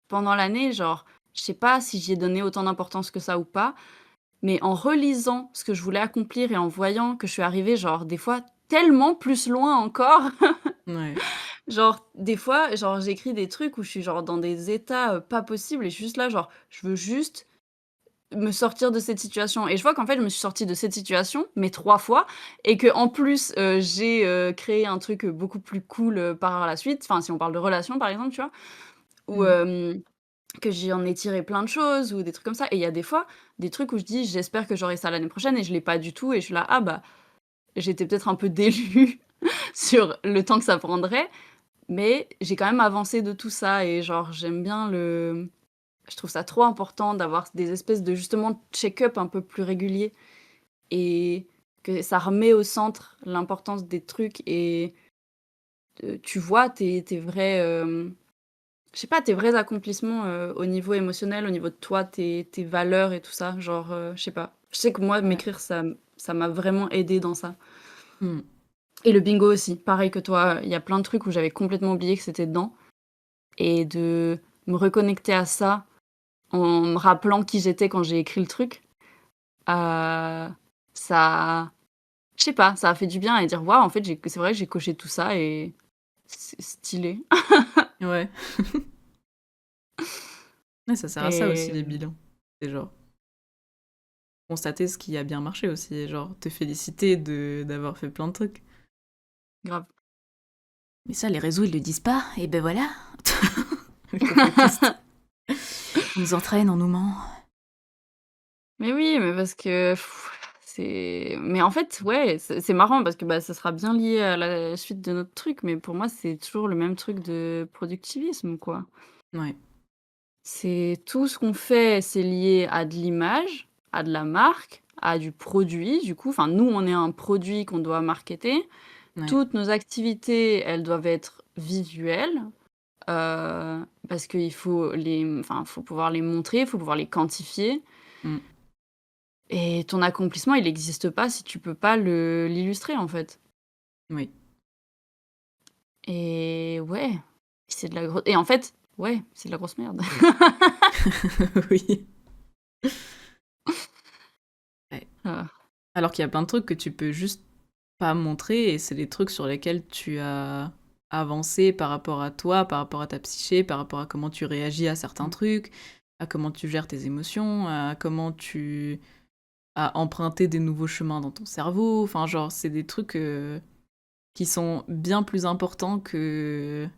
pendant l'année, genre, je sais pas si j'y ai donné autant d'importance que ça ou pas, mais en relisant ce que je voulais accomplir et en voyant que je suis arrivée, genre, des fois tellement plus loin encore,
Ouais.
genre, des fois, genre, j'écris des trucs où je suis, genre, dans des états, pas possibles et je suis juste là, genre, je veux juste me sortir de cette situation et je vois qu'en fait, je me suis sortie de cette situation, mais 3 fois et qu'en plus, j'ai, créé un truc, beaucoup plus cool, par la suite. Enfin, si on parle de relation, par exemple, tu vois? Ou,
Mmh.
que j'en ai tiré plein de choses ou des trucs comme ça et il y a des fois, des trucs où je dis: «J'espère que j'aurai ça l'année prochaine» et je l'ai pas du tout et je suis là: «Ah bah, j'étais peut-être un peu déçue sur le temps que ça prendrait, mais j'ai quand même avancé de tout ça» et genre j'aime bien le je trouve ça trop important d'avoir des espèces de justement check-up un peu plus réguliers et que ça remet au centre l'importance des trucs et tu vois tes vrais, je sais pas, tes vrais accomplissements, au niveau émotionnel, au niveau de toi, tes valeurs et tout ça, genre, je sais pas. Je sais que moi,
Ouais.
m'écrire, ça m'a vraiment aidée dans ça.
Mmh.
Et le bingo aussi, pareil que toi, il y a plein de trucs où j'avais complètement oublié que c'était dedans et de me reconnecter à ça en me rappelant qui j'étais quand j'ai écrit le truc, heu, ça je sais pas, ça a fait du bien et dire: «Waouh, en fait, c'est vrai que j'ai coché tout ça et c'est stylé»
Ouais. Ouais, ça sert à ça aussi les
et
bilans. C'est genre constater ce qui a bien marché aussi et genre te féliciter d'avoir fait plein de trucs.
grave.
Mais ça, les réseaux, ils le disent pas, et ben voilà. Le côté triste. On nous entraîne, on nous ment.
Mais oui, mais parce que c'est mais en fait, ouais, c'est marrant parce que, bah, ça sera bien lié à la suite de notre truc, mais pour moi, c'est toujours le même truc de productivisme, quoi.
Ouais.
C'est tout ce qu'on fait, c'est lié à de l'image, à de la marque, à du produit, du coup. Enfin, nous, on est un produit qu'on doit marketer.
Ouais.
Toutes nos activités, elles doivent être visuelles, parce qu'il faut faut pouvoir les montrer, il faut pouvoir les quantifier.
Mmh.
Et ton accomplissement, il existe pas si tu peux pas l'illustrer, en fait.
Oui.
Et ouais, c'est de la grosse et en fait, ouais, c'est de la grosse merde.
Oui. Ouais.
Heu,
Alors qu'il y a plein de trucs que tu peux juste pas montrer et c'est des trucs sur lesquels tu as avancé par rapport à toi, par rapport à ta psyché, par rapport à comment tu réagis à certains
mmh,
trucs, à comment tu gères tes émotions, à comment tu as emprunté des nouveaux chemins dans ton cerveau. Enfin, genre, c'est des trucs qui sont bien plus importants que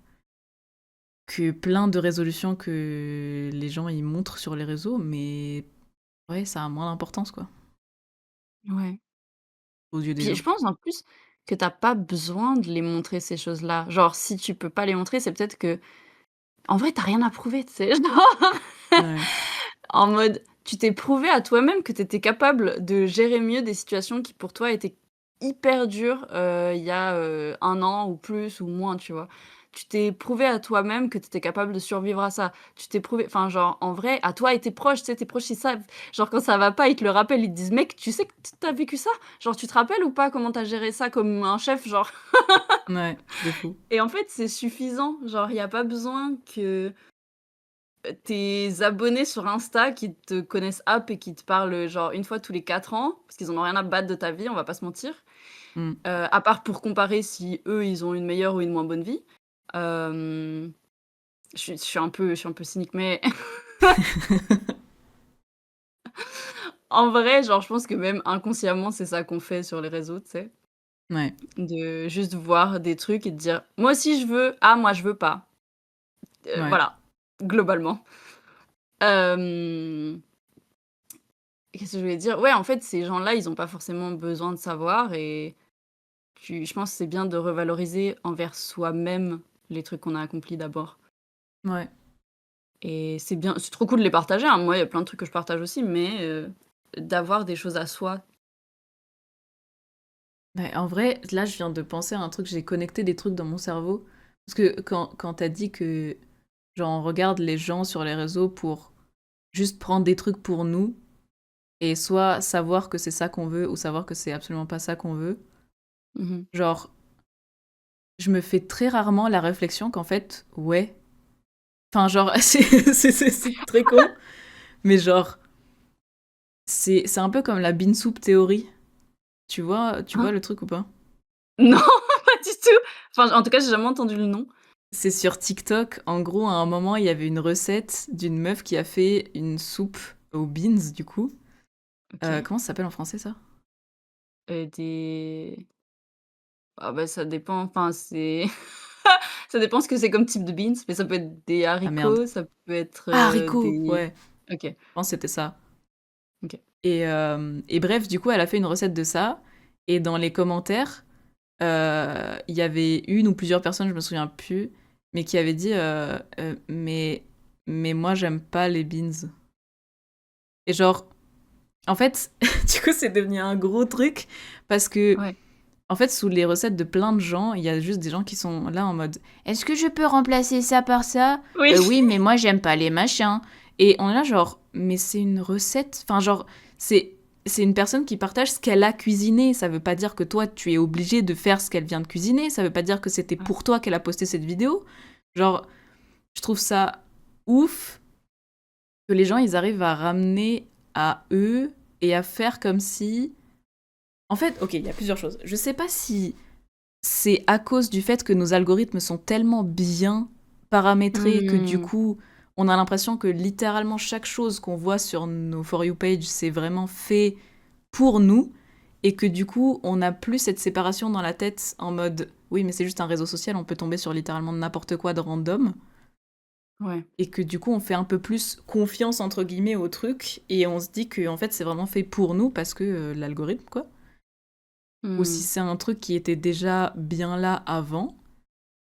plein de résolutions que les gens y montrent sur les réseaux, mais ouais, ça a moins d'importance, quoi,
ouais.
aux yeux des
Puis
gens.
je pense en plus que tu as pas besoin de les montrer ces choses-là. Genre si tu peux pas les montrer, c'est peut-être que en vrai, tu as rien à prouver, tu sais? Genre
Ouais.
en mode, tu t'es prouvé à toi-même que tu étais capable de gérer mieux des situations qui pour toi étaient hyper dures, il y a, 1 an ou plus ou moins, tu vois? Tu t'es prouvé à toi-même que tu étais capable de survivre à ça. Tu t'es prouvé enfin genre en vrai, à toi et tes proches, tu sais, tes proches ils savent. Genre quand ça va pas, ils te le rappellent, ils te disent: «Mec, tu sais que tu as vécu ça? Genre tu te rappelles ou pas comment tu as géré ça comme un chef?» genre
Ouais, de fou.
et en fait, c'est suffisant. Genre il y a pas besoin que tes abonnés sur Insta qui te connaissent app et qui te parlent, genre, une fois tous les 4 ans, parce qu'ils en ont rien à battre de ta vie, on va pas se mentir.
Mmh.
À part pour comparer si eux, ils ont une meilleure ou une moins bonne vie. Hem, je suis un peu cynique, mais en vrai, genre, je pense que même inconsciemment, c'est ça qu'on fait sur les réseaux, tu sais?
Ouais,
De juste voir des trucs et de dire: «Moi aussi je veux, ah moi je veux pas».
ouais.
Voilà, globalement. Hem, Qu'est-ce que je voulais dire? Ouais, en fait, ces gens-là, ils ont pas forcément besoin de savoir et je pense que c'est bien de revaloriser envers soi-même les trucs qu'on a accomplis d'abord
Ouais.
et c'est bien, c'est trop cool de les partager, hein. Moi, il y a plein de trucs que je partage aussi, mais d'avoir des choses à soi.
Bah, en vrai, là, je viens de penser à un truc, j'ai connecté des trucs dans mon cerveau. Parce que quand t'as dit que, genre, on regarde les gens sur les réseaux pour juste prendre des trucs pour nous, et soit savoir que c'est ça qu'on veut, ou savoir que c'est absolument pas ça qu'on veut,
Mmh.
genre, je me fais très rarement la réflexion qu'en fait, ouais. Enfin, genre, c'est très con, mais genre, c'est un peu comme la bean soup théorie. Tu vois
Hein?
le truc ou pas?
Non, pas du tout. Enfin, en tout cas, j'ai jamais entendu le nom.
C'est sur TikTok. En gros, à un moment, il y avait une recette d'une meuf qui a fait une soupe aux beans, du coup.
OK.
Comment ça s'appelle en français, ça?
Des Ah bah, ça dépend, enfin, c'est ça dépend ce que c'est comme type de beans, mais ça peut être des
Ah merde.
haricots, ça peut être,
Ah, haricots!
des
Ouais,
OK,
je pense que c'était ça.
OK.
Et bref, du coup, elle a fait une recette de ça. Et dans les commentaires, il y avait une ou plusieurs personnes, je me souviens plus, mais qui avaient dit mais moi, j'aime pas les beans. Et genre, en fait, du coup, c'est devenu un gros truc parce que
Ouais.
en fait, sous les recettes de plein de gens, il y a juste des gens qui sont là en mode «Est-ce que je peux remplacer ça par ça?
Oui.
Oui, mais moi j'aime pas les machins». Et on est là genre «Mais c'est une recette». Enfin genre, c'est c'est une personne qui partage ce qu'elle a cuisiné. Ça veut pas dire que toi tu es obligé de faire ce qu'elle vient de cuisiner. Ça veut pas dire que c'était
Ouais.
pour toi qu'elle a posté cette vidéo. Genre, je trouve ça ouf que les gens ils arrivent à ramener à eux et à faire comme si. En fait, ok, il y a plusieurs choses. Je sais pas si c'est à cause du fait que nos algorithmes sont tellement bien paramétrés que du
Mmh.
coup, on a l'impression que littéralement chaque chose qu'on voit sur nos For You page, c'est vraiment fait pour nous et que du coup, on n'a plus cette séparation dans la tête en mode oui, mais c'est juste un réseau social, on peut tomber sur littéralement n'importe quoi de random
Ouais.
et que du coup, on fait un peu plus confiance entre guillemets au truc et on se dit que en fait, c'est vraiment fait pour nous parce que l'algorithme quoi. Ou si
Mmh.
c'est un truc qui était déjà bien là avant.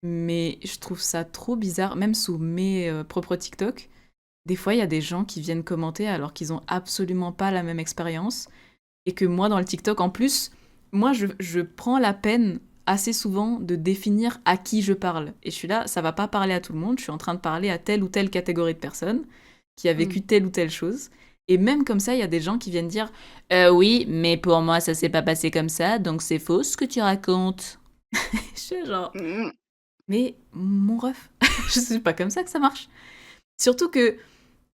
Mais je trouve ça trop bizarre, même sous mes propres TikTok. Des fois, il y a des gens qui viennent commenter alors qu'ils ont absolument pas la même expérience. Et que moi, dans le TikTok, en plus, moi, je prends la peine assez souvent de définir à qui je parle. Et je suis là, ça va pas parler à tout le monde, je suis en train de parler à telle ou telle catégorie de personnes qui a
Mmh.
vécu telle ou telle chose. Et même comme ça, il y a des gens qui viennent dire oui, mais pour moi, ça s'est pas passé comme ça, donc c'est faux ce que tu racontes. Je suis genre,
Mmh.
mais mon ref, je sais pas comme ça que ça marche. Surtout que,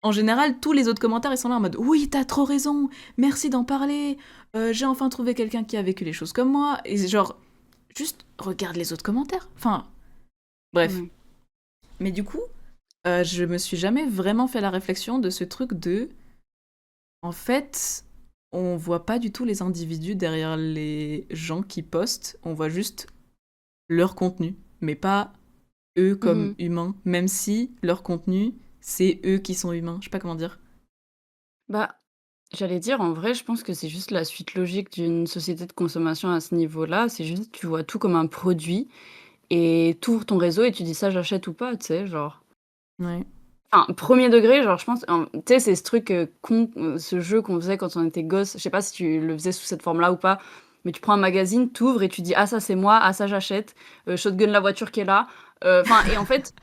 en général, tous les autres commentaires, ils sont là en mode oui, t'as trop raison, merci d'en parler, j'ai enfin trouvé quelqu'un qui a vécu les choses comme moi. Et genre, juste regarde les autres commentaires. Enfin, bref.
Ouais.
Mais du coup, je me suis jamais vraiment fait la réflexion de ce truc de. En fait, on voit pas du tout les individus derrière les gens qui postent, on voit juste leur contenu, mais pas eux comme
Mmh.
humains, même si leur contenu, c'est eux qui sont humains. Je sais pas comment dire.
Bah, j'allais dire, en vrai, je pense que c'est juste la suite logique d'une société de consommation à ce niveau-là. C'est juste, tu vois tout comme un produit et tu ouvres ton réseau et tu dis: «Ça, j'achète ou pas», tu sais? Genre,
Ouais.
enfin, 1er degré, genre, je pense, tu sais, c'est ce truc, con, ce jeu qu'on faisait quand on était gosse. Je sais pas si tu le faisais sous cette forme-là ou pas, mais tu prends un magazine, tu ouvres et tu dis: «Ah ça, c'est moi. Ah ça, j'achète. Shotgun la voiture qui est là». Enfin et en fait,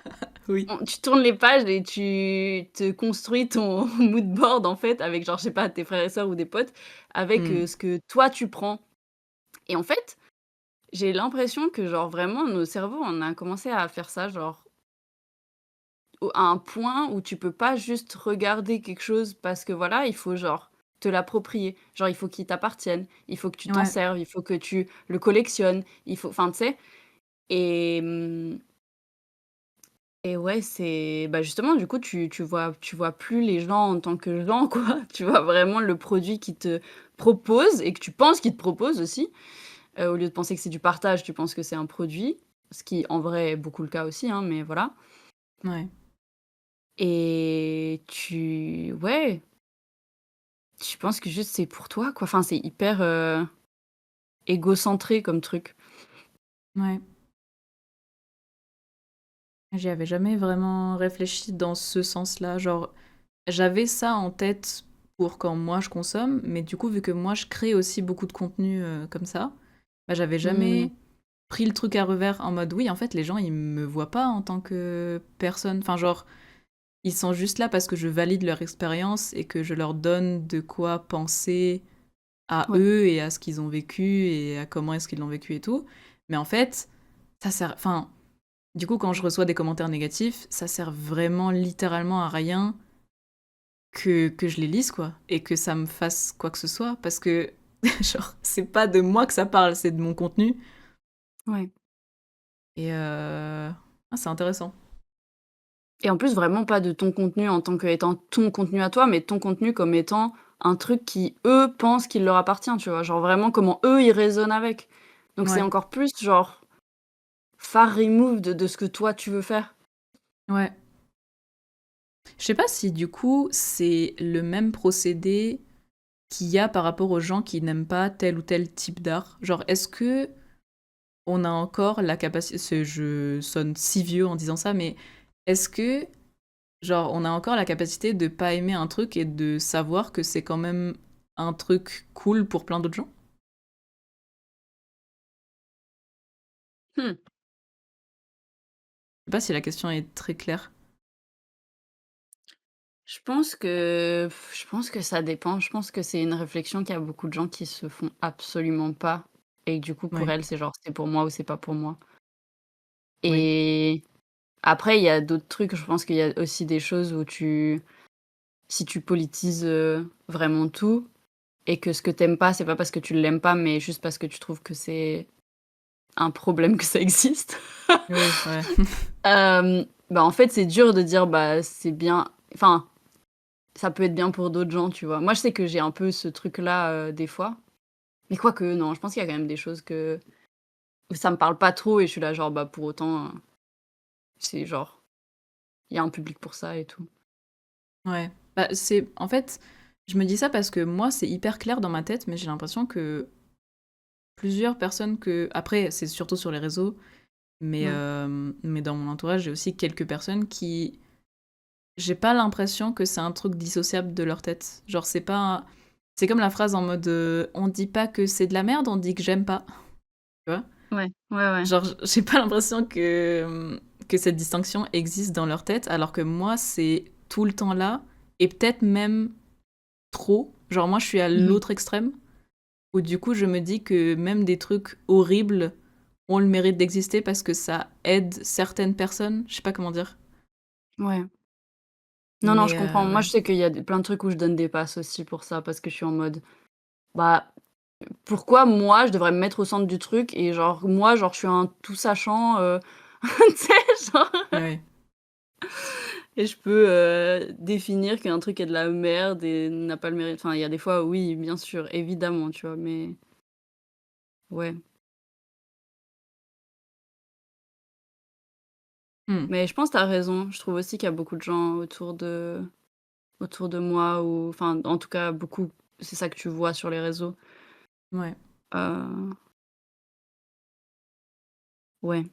Oui.
tu tournes les pages et tu te construis ton mood board, en fait, avec genre, je sais pas, tes frères et sœurs ou des potes, avec,
Mm.
ce que toi tu prends et en fait, j'ai l'impression que, genre, vraiment, nos cerveaux, on a commencé à faire ça, genre à un point où tu peux pas juste regarder quelque chose parce que voilà, il faut genre te l'approprier. Genre, il faut qu'il t'appartienne, il faut que tu t'en
Ouais,
serves, il faut que tu le collectionnes, il faut enfin, tu sais? Et et ouais, c'est bah, justement, du coup, tu vois plus les gens en tant que gens, quoi. Tu vois vraiment le produit qu'ils te proposent et que tu penses qu'ils te proposent aussi. Au lieu de penser que c'est du partage, tu penses que c'est un produit, ce qui en vrai est beaucoup le cas aussi, hein, mais voilà.
ouais.
Et tu ouais, tu penses que juste c'est pour toi, quoi. Enfin, c'est hyper, égocentré comme truc.
Ouais. J'y avais jamais vraiment réfléchi dans ce sens-là. Genre, j'avais ça en tête pour quand moi je consomme, mais du coup, vu que moi je crée aussi beaucoup de contenu comme ça, bah, j'avais
Mmh.
jamais pris le truc à revers en mode oui, en fait, les gens ils me voient pas en tant que personne. Enfin, genre, ils sont juste là parce que je valide leur expérience et que je leur donne de quoi penser à
Ouais.
eux et à ce qu'ils ont vécu et à comment est-ce qu'ils l'ont vécu et tout. Mais en fait, ça sert. Enfin, du coup, quand je reçois des commentaires négatifs, ça sert vraiment littéralement à rien que je les lise, quoi, et que ça me fasse quoi que ce soit, parce que, genre, c'est pas de moi que ça parle, c'est de mon contenu.
Ouais.
Et c'est intéressant.
Et en plus, vraiment pas de ton contenu en tant qu'étant ton contenu à toi, mais ton contenu comme étant un truc qui, eux, pensent qu'il leur appartient, tu vois? Genre vraiment comment eux, ils raisonnent avec. Donc c'est
Ouais,
encore plus genre far removed de ce que toi tu veux faire.
ouais. Je sais pas si du coup c'est le même procédé qu'il y a par rapport aux gens qui n'aiment pas tel ou tel type d'art. Genre, est-ce que on a encore la capacité, je sonne si vieux en disant ça, mais est-ce que genre, on a encore la capacité de pas aimer un truc et de savoir que c'est quand même un truc cool pour plein d'autres gens?
Mmh.
Je sais pas si la question est très claire.
Je pense que ça dépend. Je pense que c'est une réflexion qu'il y a beaucoup de gens qui se font absolument pas et du coup, pour
Ouais,
elles, c'est genre: «C'est pour moi ou c'est pas pour moi»
oui.
et après, il y a d'autres trucs. Je pense qu'il y a aussi des choses où si tu politises, vraiment tout et que ce que t'aimes pas, c'est pas parce que tu l'aimes pas, mais juste parce que tu trouves que c'est un problème que ça existe.
Oui, ouais.
Bah, en fait, c'est dur de dire: «Bah, c'est bien» enfin, ça peut être bien pour d'autres gens, tu vois? Moi, je sais que j'ai un peu ce truc-là, des fois. Mais quoique, non, je pense qu'il y a quand même des choses où ça me parle pas trop et je suis là genre: «Bah, pour autant, c'est genre, il y a un public pour ça et tout».
Ouais. Bah, c'est en fait, je me dis ça parce que moi, c'est hyper clair dans ma tête, mais j'ai l'impression que plusieurs personnes que après, c'est surtout sur les réseaux,
Ouais.
mais dans mon entourage, j'ai aussi quelques personnes qui j'ai pas l'impression que c'est un truc dissociable de leur tête. Genre, c'est comme la phrase en mode, «On dit pas que c'est de la merde, on dit que j'aime pas», tu vois?
Ouais, ouais, ouais.
Genre, j'ai pas l'impression que cette distinction existe dans leur tête, alors que moi, c'est tout le temps là, et peut-être même trop. Genre, moi, je suis à
Mmh mh.
l'autre extrême, où du coup, je me dis que même des trucs horribles ont le mérite d'exister parce que ça aide certaines personnes. Je sais pas comment dire.
Ouais. Non, non, je
Mais
comprends. Moi,
ouais.
je sais qu'il y a plein de trucs où je donne des passes aussi pour ça, parce que je suis en mode: «Bah, pourquoi moi, je devrais me mettre au centre du truc et genre moi, genre je suis un tout sachant, tu sais, genre
Ouais.
et je peux, définir qu'un truc est de la merde et n'a pas le mérite» enfin, il y a des fois, oui, bien sûr, évidemment, tu vois? Mais ouais.
Mmh.
Mais je pense que tu as raison. Je trouve aussi qu'il y a beaucoup de gens autour de moi ou enfin, en tout cas, beaucoup c'est ça que tu vois sur les réseaux.
Ouais.
Heu, ouais.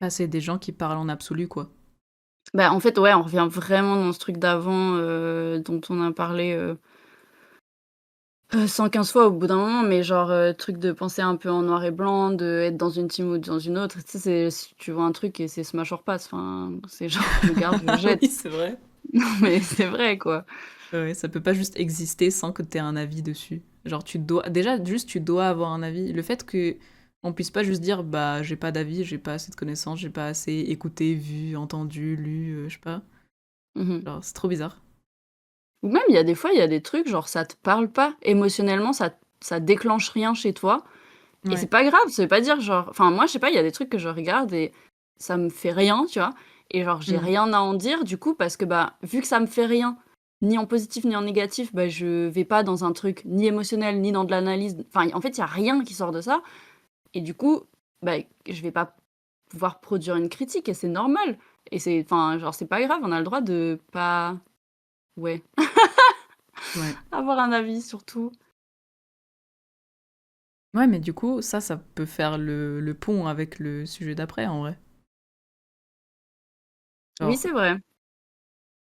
Bah, c'est des gens qui parlent en absolu, quoi.
Bah, en fait, ouais, on revient vraiment dans ce truc d'avant, dont on a parlé, 115 fois au bout d'un moment, mais genre, truc de penser un peu en noir et blanc, d'être dans une team ou dans une autre. Tu sais, c'est si tu vois un truc et c'est smash or pass, enfin, c'est genre je garde, je jette.
Oui, c'est vrai.
Non, mais c'est vrai, quoi.
Ouais, ça peut pas juste exister sans que tu aies un avis dessus. Genre, tu dois. Déjà, juste, tu dois avoir un avis. Le fait que On puisse pas juste dire, bah, j'ai pas d'avis, j'ai pas assez de connaissances, j'ai pas assez écouté, vu, entendu, lu, je sais pas.
Mmh.
Genre, c'est trop bizarre.
Ou même, il y a des fois, il y a des trucs, genre, ça te parle pas. Émotionnellement, ça déclenche rien chez toi et c'est
Ouais.
pas grave. Ça veut pas dire, genre enfin, moi, je sais pas, il y a des trucs que je regarde et ça me fait rien, tu vois? Et genre, j'ai
Mmh.
rien à en dire, du coup, parce que, bah, vu que ça me fait rien, ni en positif ni en négatif, bah, je vais pas dans un truc ni émotionnel, ni dans de l'analyse. Enfin, en fait, il y a rien qui sort de ça et du coup, bah, je vais pas pouvoir produire une critique et c'est normal et c'est enfin, genre, c'est pas grave, on a le droit de pas ouais,
Ouais.
avoir un avis sur tout.
Ouais, mais du coup, ça peut faire le pont avec le sujet d'après, en vrai.
Oui,
Genre,
c'est vrai.
le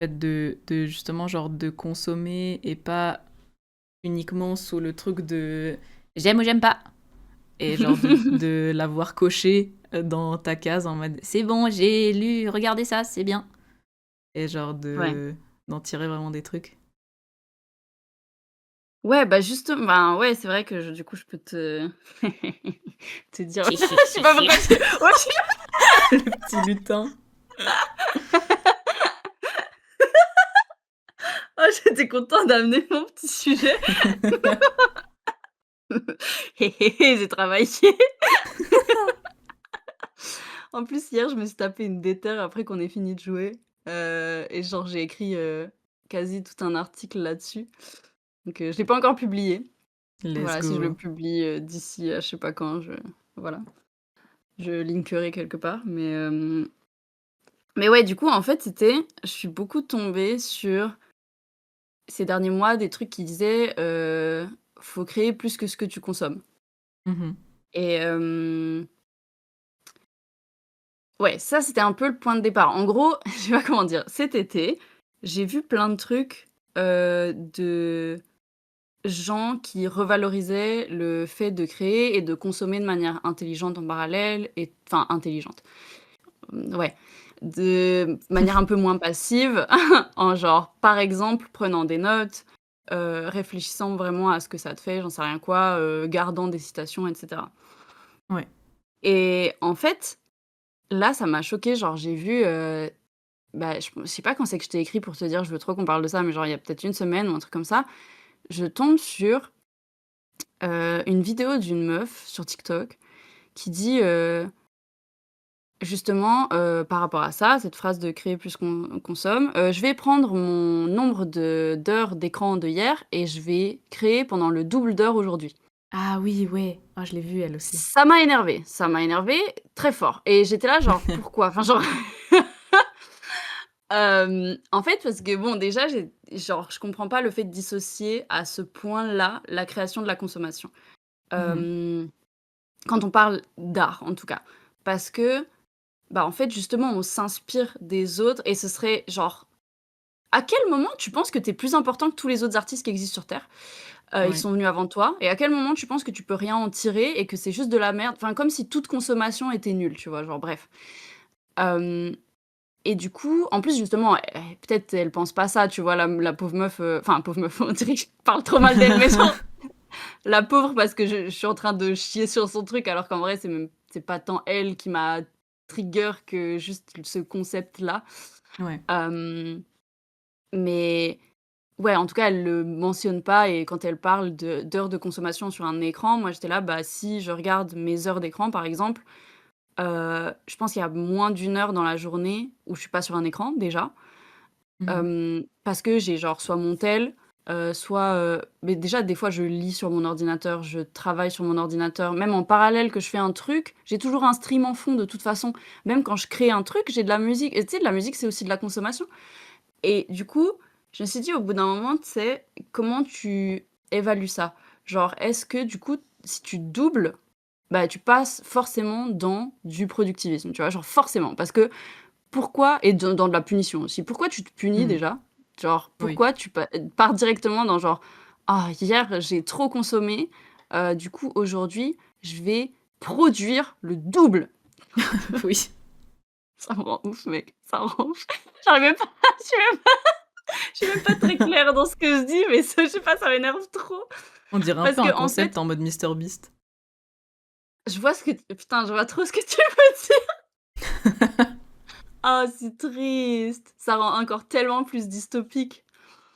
fait de justement, genre, de consommer et pas uniquement sous le truc de j'aime ou j'aime pas. Et genre, de l'avoir coché dans ta case en mode c'est bon, j'ai lu, regardez ça, c'est bien. Et genre,
Ouais.
d'en tirer vraiment des trucs.
Ouais, bah, juste ben, ouais, c'est vrai que je du coup, je peux te te dire je sais pas pourquoi tu ouais,
Le petit lutin.
oh, j'étais contente d'amener mon petit sujet. Hé, hé, hé, j'ai travaillé. En plus, hier, je me suis tapé une déterre après qu'on ait fini de jouer, et genre, j'ai écrit, quasi tout un article là-dessus. Donc, je l'ai pas encore publié.
Let's
Voilà, si je le
go.
publie, d'ici à je sais pas quand, voilà, je linkerai quelque part, mais ouais, du coup, en fait, je suis beaucoup tombée sur, ces derniers mois, des trucs qui disaient, «Faut créer plus que ce que tu consommes»
Mhm.
et ouais, ça, c'était un peu le point de départ. En gros, je sais pas comment dire, cet été, j'ai vu plein de trucs, de gens qui revalorisaient le fait de créer et de consommer de manière intelligente en parallèle et enfin intelligente. Ouais, de manière un peu moins passive, en genre, par exemple, prenant des notes, réfléchissant vraiment à ce que ça te fait, j'en sais rien quoi, gardant des citations et cetera
Ouais.
et en fait, là, ça m'a choquée, genre j'ai vu, bah, je sais pas quand c'est que je t'ai écrit pour te dire: «Je veux trop qu'on parle de ça», mais genre il y a peut-être une semaine ou un truc comme ça. Je tombe sur, une vidéo d'une meuf sur TikTok qui dit, justement, par rapport à ça, cette phrase de «créer plus qu'on consomme», «Je vais prendre mon nombre d'heures d'écran de hier et je vais créer pendant le double d'heures aujourd'hui».
Ah oui, ouais. Ah, je l'ai vue, elle aussi.
Ça m'a énervée très fort et j'étais là genre: «Pourquoi?» Enfin genre, en fait, parce que bon, déjà, genre, je comprends pas le fait de dissocier à ce point-là la création de la consommation.
Mhm.
Hem, Quand on parle d'art, en tout cas. Parce que, bah, en fait, justement, on s'inspire des autres et ce serait genre à quel moment tu penses que tu es plus important que tous les autres artistes qui existent sur terre? Ils
Ouais.
sont venus avant toi et à quel moment tu penses que tu peux rien en tirer et que c'est juste de la merde? Enfin, comme si toute consommation était nulle, tu vois? Genre bref. Hem Et du coup, en plus justement, peut-être elle pense pas ça, tu vois? La pauvre meuf, enfin pauvre meuf, on dirait que je parle trop mal d'elle, mais genre la pauvre parce que je suis en train de chier sur son truc alors qu'en vrai c'est pas tant elle qui m'a trigger que juste ce concept-là.
Ouais.
Hem, mais ouais, en tout cas, elle le mentionne pas et quand elle parle d'heures de consommation sur un écran, moi j'étais là, bah, si je regarde mes heures d'écran par exemple, je pense qu'il y a moins d'une heure dans la journée où je suis pas sur un écran déjà.
Mhm.
Parce que j'ai genre soit mon tel, soit, mais déjà des fois je lis sur mon ordinateur, je travaille sur mon ordinateur, même en parallèle que je fais un truc, j'ai toujours un stream en fond de toute façon. Même quand je crée un truc, j'ai de la musique et tu sais de la musique, c'est aussi de la consommation et du coup, je me suis dit au bout d'un moment, tu sais, comment tu évalues ça? Genre, est-ce que du coup, si tu doubles, bah, tu passes forcément dans du productivisme, tu vois? Genre forcément parce que pourquoi et dans de la punition aussi. Pourquoi tu te punis
Mhm.
déjà? Genre,
Oui.
pourquoi tu pars directement dans genre: «Ah hier j'ai trop consommé, du coup aujourd'hui je vais produire le double».
Oui.
Ça me rend ouf mec, ça me rend ouf. J'arrive même pas je suis même pas très claire dans ce que je dis, mais ça je sais pas, ça m'énerve trop.
On dirait un
Parce
peu un
qu'en
concept
fait
en mode Mister Beast.
Je vois ce que putain, je vois trop ce que tu veux dire. Ah, c'est triste. Ça rend encore tellement plus dystopique.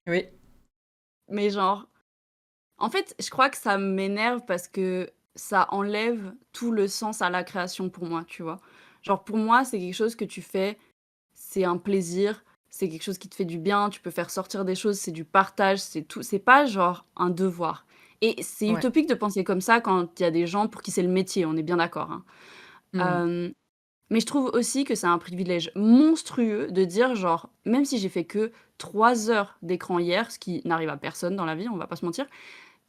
Oui,
Mais genre, en fait, je crois que ça m'énerve parce que ça enlève tout le sens à la création pour moi, tu vois? Genre pour moi, c'est quelque chose que tu fais, c'est un plaisir, c'est quelque chose qui te fait du bien, tu peux faire sortir des choses, c'est du partage, c'est tout. C'est pas genre un devoir. Et c'est
ouais.
utopique de penser comme ça quand il y a des gens pour qui c'est le métier, on est bien d'accord, hein.
Mmh.
Hem, mais je trouve aussi que c'est un privilège monstrueux de dire genre, même si j'ai fait que 3 heures d'écran hier, ce qui n'arrive à personne dans la vie, on va pas se mentir.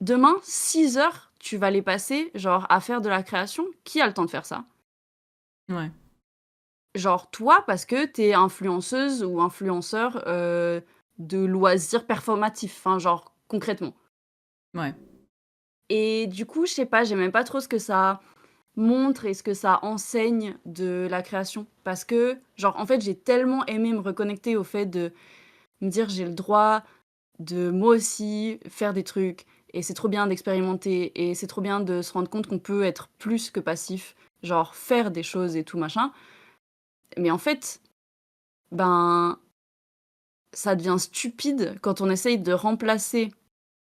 Demain, 6 heures, tu vas les passer, genre, à faire de la création. Qui a le temps de faire ça?
Ouais,
Genre, toi, parce que tu es influenceuse ou influenceur, de loisirs performatifs, enfin, genre, concrètement.
ouais.
Et du coup, je sais pas, j'aime même pas trop ce que ça montre et ce que ça enseigne de la création. Parce que, genre, en fait, j'ai tellement aimé me reconnecter au fait de me dire: «J'ai le droit de moi aussi faire des trucs et c'est trop bien d'expérimenter et c'est trop bien de se rendre compte qu'on peut être plus que passif, genre faire des choses et tout machin». Mais en fait, ben, ça devient stupide quand on essaye de remplacer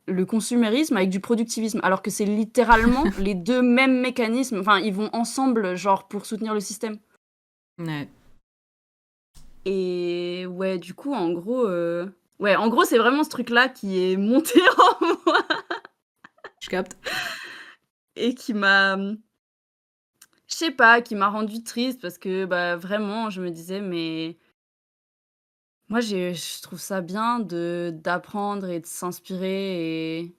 le consumérisme avec du productivisme, alors que c'est littéralement les 2 mêmes mécanismes, enfin ils vont ensemble genre pour soutenir le système.
Ouais,
Et ouais, du coup en gros, ouais, en gros c'est vraiment ce truc là qui est monté en moi
je capte.
et qui m'a, je sais pas, qui m'a rendue triste parce que, bah, vraiment, je me disais: «Mais moi, je trouve ça bien de d'apprendre et de s'inspirer et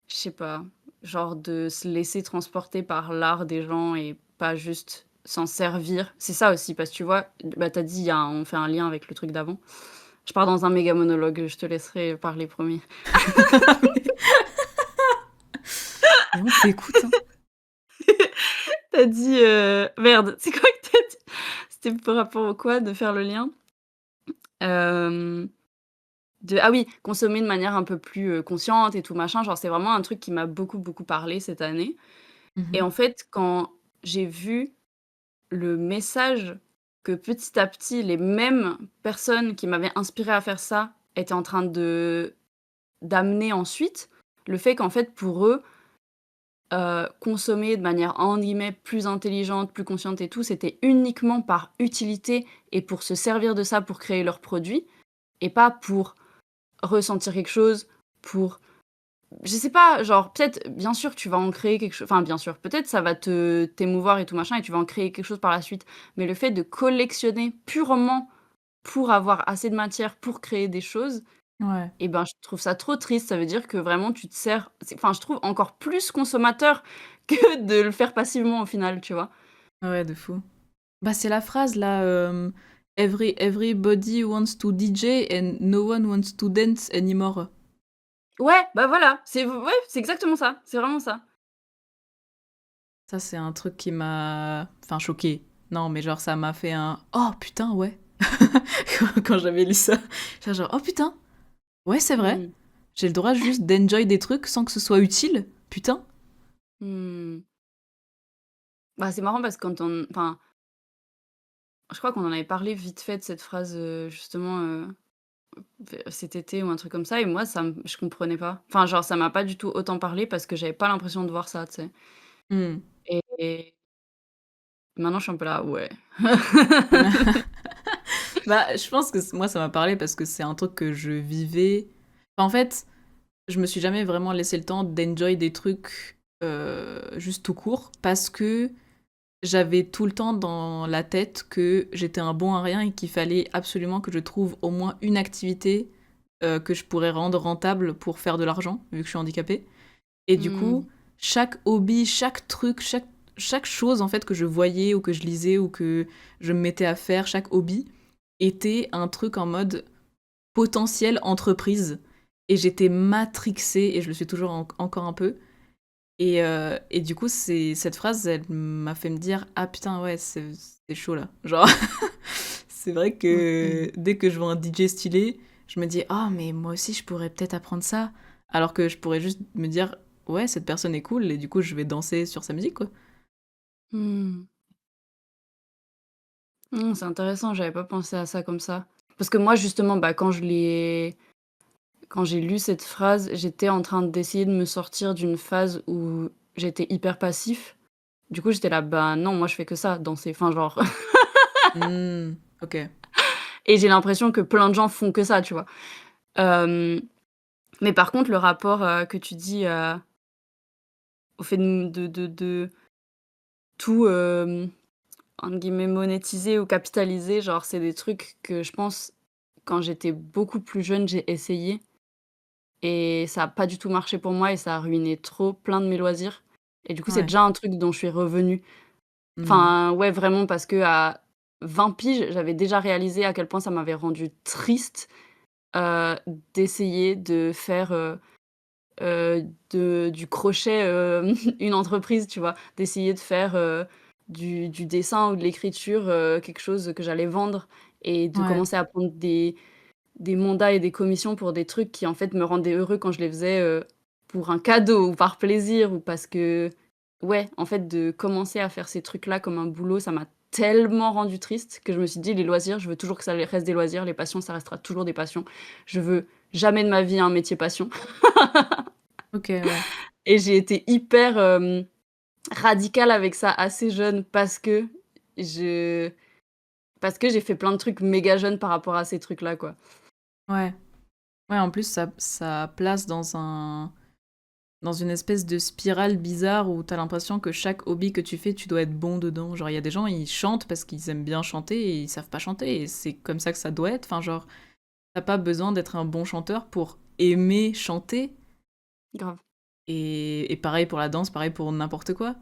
je sais pas, genre de se laisser transporter par l'art des gens et pas juste s'en servir». C'est ça aussi parce que tu vois, bah, tu as dit, il y a un on fait un lien avec le truc d'avant. Je pars dans un méga monologue, je te laisserai parler, promis.
Et on t'écoute, hein.
Tu as dit, merde, c'est quoi que tu as dit? C'était par rapport au quoi, de faire le lien? Hem ah oui, consommer de manière un peu plus, consciente et tout machin, genre c'est vraiment un truc qui m'a beaucoup, beaucoup parlé cette année et
Mmh.
en fait, quand j'ai vu le message que petit à petit les mêmes personnes qui m'avaient inspirée à faire ça étaient en train de d'amener ensuite, le fait qu'en fait pour eux, consommer de manière entre guillemets «plus intelligente», plus consciente et tout, c'était uniquement par utilité et pour se servir de ça pour créer leurs produits et pas pour ressentir quelque chose, pour je sais pas, genre, peut-être, bien sûr, tu vas en créer quelque chose enfin, bien sûr, peut-être ça va te t'émouvoir et tout machin et tu vas en créer quelque chose par la suite. Mais le fait de collectionner purement pour avoir assez de matière pour créer des choses
Ouais,
et ben, je trouve ça trop triste. Ça veut dire que vraiment tu te sers enfin, je trouve encore plus consommateur que de le faire passivement au final, tu vois?
ouais, de fou. Bah, c'est la phrase là, «Everybody wants to DJ and no one wants to dance anymore».
Ouais, bah, voilà, c'est exactement ça, c'est vraiment ça.
Ça, c'est un truc qui m'a enfin choquée. Non, mais genre ça m'a fait un: «Oh putain, ouais!» quand j'avais lu ça. J'étais genre: «Oh putain, ouais, c'est vrai.
Mmh.
J'ai le droit juste d'enjoy des trucs sans que ce soit utile, putain!»
Mmh. Bah, c'est marrant parce que quand on enfin, je crois qu'on en avait parlé vite fait de cette phrase, justement, cet été ou un truc comme ça et moi ça me je comprenais pas. Enfin, genre ça m'a pas du tout autant parlé parce que j'avais pas l'impression de voir ça, tu sais?
Mmh.
Et maintenant je suis un peu là: «Ouais».
Bah, je pense que moi, ça m'a parlé parce que c'est un truc que je vivais. Enfin, en fait, je me suis jamais vraiment laissé le temps d'enjoy des trucs juste tout court parce que j'avais tout le temps dans la tête que j'étais un bon à rien et qu'il fallait absolument que je trouve au moins une activité que je pourrais rendre rentable pour faire de l'argent, vu que je suis handicapée. Et du
Mmh.
coup, chaque hobby, chaque truc, chaque chose en fait que je voyais ou que je lisais ou que je me mettais à faire, chaque hobby était un truc en mode potentiel entreprise. Et j'étais matrixée, et je le suis toujours encore un peu. Et du coup, cette phrase, elle m'a fait me dire: «Ah putain, ouais, c'est chaud là». Genre, c'est vrai
Mmh mh.
que dès que je vois un DJ stylé, je me dis: «Ah, mais moi aussi, je pourrais peut-être apprendre ça». Alors que je pourrais juste me dire: «Ouais, cette personne est cool», et du coup, je vais danser sur sa musique, quoi.
Mmh. C'est intéressant, j'avais pas pensé à ça comme ça. Parce que moi, justement, bah, quand j'ai lu cette phrase, j'étais en train d'essayer de me sortir d'une phase où j'étais hyper passif. Du coup, j'étais là: «Bah, non, moi, je fais que ça, danser». Enfin, genre
Mmh, OK.
et j'ai l'impression que plein de gens font que ça, tu vois? Hem, mais par contre, le rapport, que tu dis, au fait de tout, entre guillemets «monétiser» ou capitaliser, genre, c'est des trucs que je pense, quand j'étais beaucoup plus jeune, j'ai essayé et ça a pas du tout marché pour moi et ça a ruiné trop plein de mes loisirs et du coup, c'est
Ouais.
déjà un truc dont je suis revenue.
Mmh.
Enfin, ouais, vraiment parce qu'à 20 piges, j'avais déjà réalisé à quel point ça m'avait rendue triste, heu, d'essayer de faire, du crochet, une entreprise, tu vois? D'essayer de faire, du dessin ou de l'écriture, quelque chose que j'allais vendre et de
Ouais.
commencer à prendre des mandats et des commissions pour des trucs qui, en fait, me rendaient heureux quand je les faisais, pour un cadeau ou par plaisir ou parce que ouais, en fait, de commencer à faire ces trucs-là comme un boulot, ça m'a tellement rendue triste que je me suis dit: «Les loisirs, je veux toujours que ça reste des loisirs, les passions, ça restera toujours des passions. Je veux jamais de ma vie un métier passion».
OK, ouais.
Et j'ai été hyper, radicale avec ça assez jeune je parce que j'ai fait plein de trucs méga jeunes par rapport à ces trucs-là, quoi.
Ouais. Ouais, en plus, ça place dans une espèce de spirale bizarre où t'as l'impression que chaque hobby que tu fais, tu dois être bon dedans. Genre, il y a des gens, ils chantent parce qu'ils aiment bien chanter et ils savent pas chanter, et c'est comme ça que ça doit être. Enfin, genre, t'as pas besoin d'être un bon chanteur pour aimer chanter.
Grave.
Et pareil pour la danse, pareil pour n'importe quoi.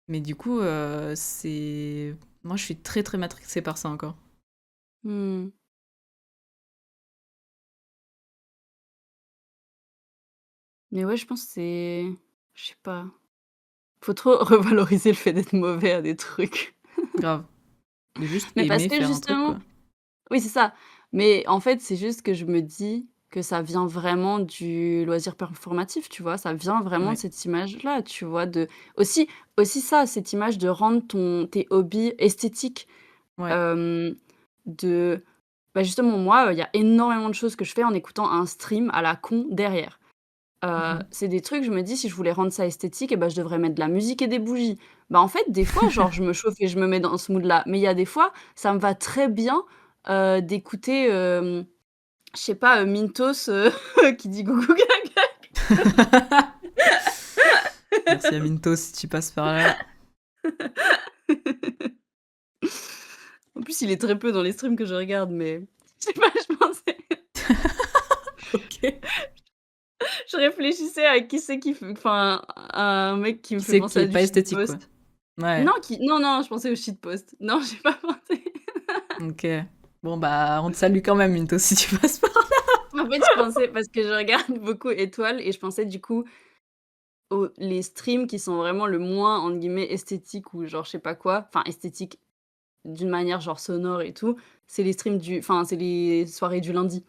Mais du coup, c'est... Moi, je suis très très matrixée par ça encore.
Mmh. Mais ouais, je pense que c'est je sais pas, faut trop revaloriser le fait d'être mauvais à des trucs.
Grave. De juste
Mais parce
aimer
que
faire un truc,
justement
quoi.
oui, c'est ça. Mais en fait, c'est juste que je me dis que ça vient vraiment du loisir performatif, tu vois? Ça vient vraiment de
Ouais,
cette image-là, tu vois? De aussi ça, cette image de rendre tes hobbies esthétiques,
ouais.
hem, de bah, justement, moi, il y a énormément de choses que je fais en écoutant un stream à la con derrière.
Mhm.
C'est des trucs, je me dis: «Si je voulais rendre ça esthétique et bah, je devrais mettre de la musique et des bougies». Bah, en fait, des fois, genre, je me chauffe et je me mets dans ce mood-là. Mais il y a des fois, ça me va très bien, d'écouter, je sais pas, Mintos, qui dit: «Coucou gaga».
Merci à Minto si tu passes par là.
En plus, il est très peu dans les streams que je regarde, mais je sais pas, je pensais
Ok.
je réfléchissais à qui c'est qui f enfin, à un mec qui me
Qui
fait
c'est qui
penser
est
à du
pas esthétique, quoi.
shitpost.
Ouais.
Non, je pensais au shitpost. Non, j'ai pas pensé.
Ok. Bon, bah, on te salue quand même, Minto, si tu passes par là.
En fait, je pensais parce que je regarde beaucoup Étoiles et je pensais du coup aux les streams qui sont vraiment le moins entre guillemets «esthétiques» ou genre je sais pas quoi, enfin esthétiques d'une manière genre sonore et tout, c'est les streams c'est les soirées du lundi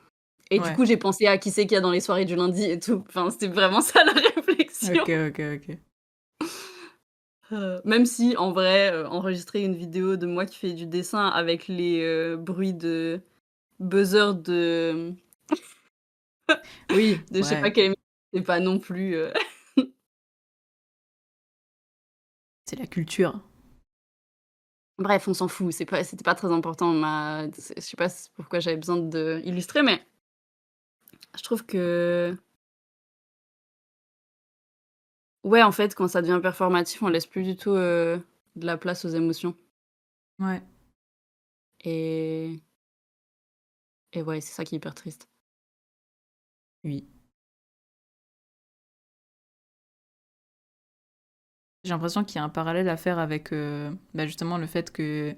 et du
Ouais.
coup, j'ai pensé à qui c'est qu'il y a dans les soirées du lundi et tout. Enfin, c'était vraiment ça la réflexion.
Ok, ok, ok.
Même si en vrai, enregistrer une vidéo de moi qui fais du dessin avec les, bruits de buzzer
Oui,
de je sais pas
ouais.
quelle émission, c'est pas non plus,
C'est la culture.
bref, on s'en fout, c'était pas très important je sais pas pourquoi j'avais besoin d'illustrer, mais je trouve que ouais, en fait, quand ça devient performatif, on laisse plus du tout, de la place aux émotions
Ouais.
et ouais, c'est ça qui est hyper triste.
Oui. J'ai l'impression qu'il y a un parallèle à faire avec bah, justement le fait que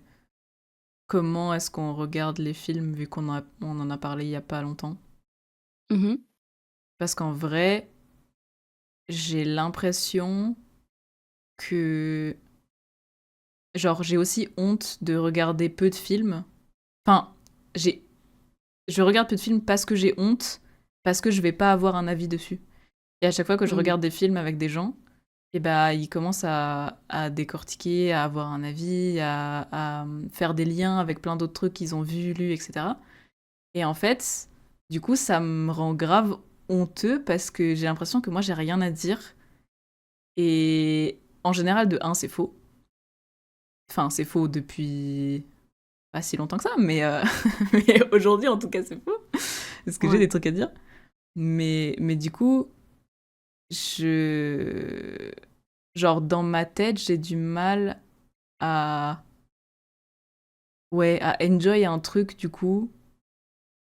comment est-ce qu'on regarde les films vu on en a parlé il y a pas longtemps.
Mmh.
Parce qu'en vrai, j'ai l'impression que genre j'ai aussi honte de regarder peu de films. Enfin, j'ai je regarde peu de films parce que j'ai honte, parce que je vais pas avoir un avis dessus. Et à chaque fois que je
Mmh.
regarde des films avec des gens, et bah, il commence à décortiquer, à avoir un avis, à faire des liens avec plein d'autres trucs qu'ils ont vus, lus, etc. Et en fait, du coup, ça me rend grave honteux parce que j'ai l'impression que moi, j'ai rien à dire. Et en général, de un, c'est faux. Enfin, c'est faux depuis pas si longtemps que ça, mais aujourd'hui, en tout cas, c'est faux. Parce que j'ai
Ouais.
des trucs à dire. Mais du coup, je... Genre, dans ma tête, j'ai du mal à... Ouais, à enjoy un truc, du coup,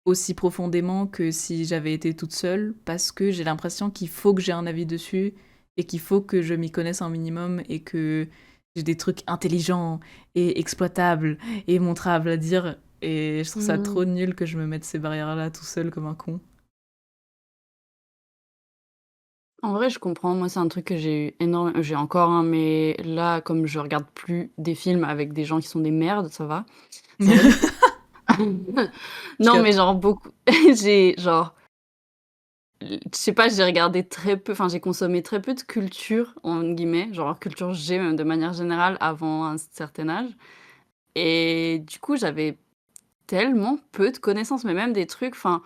aussi profondément que si j'avais été toute seule, parce que j'ai l'impression qu'il faut que j'ai un avis dessus, et qu'il faut que je m'y connaisse un minimum, et que j'ai des trucs intelligents, et exploitables, et montrables à dire. Et je trouve ça trop
Mmh.
nul que je me mette ces barrières-là tout seul comme un con.
En vrai, je comprends. Moi, c'est un truc que j'ai encore, hein, mais là, comme je regarde plus des films avec des gens qui sont des merdes, ça va, c'est horrible.
Je
Non, mais
capte.
genre beaucoup j'ai genre, je sais pas, j'ai regardé très peu, enfin, j'ai consommé très peu de culture, en guillemets, genre culture G, même de manière générale, avant un certain âge et du coup, j'avais tellement peu de connaissances, mais même des trucs, enfin,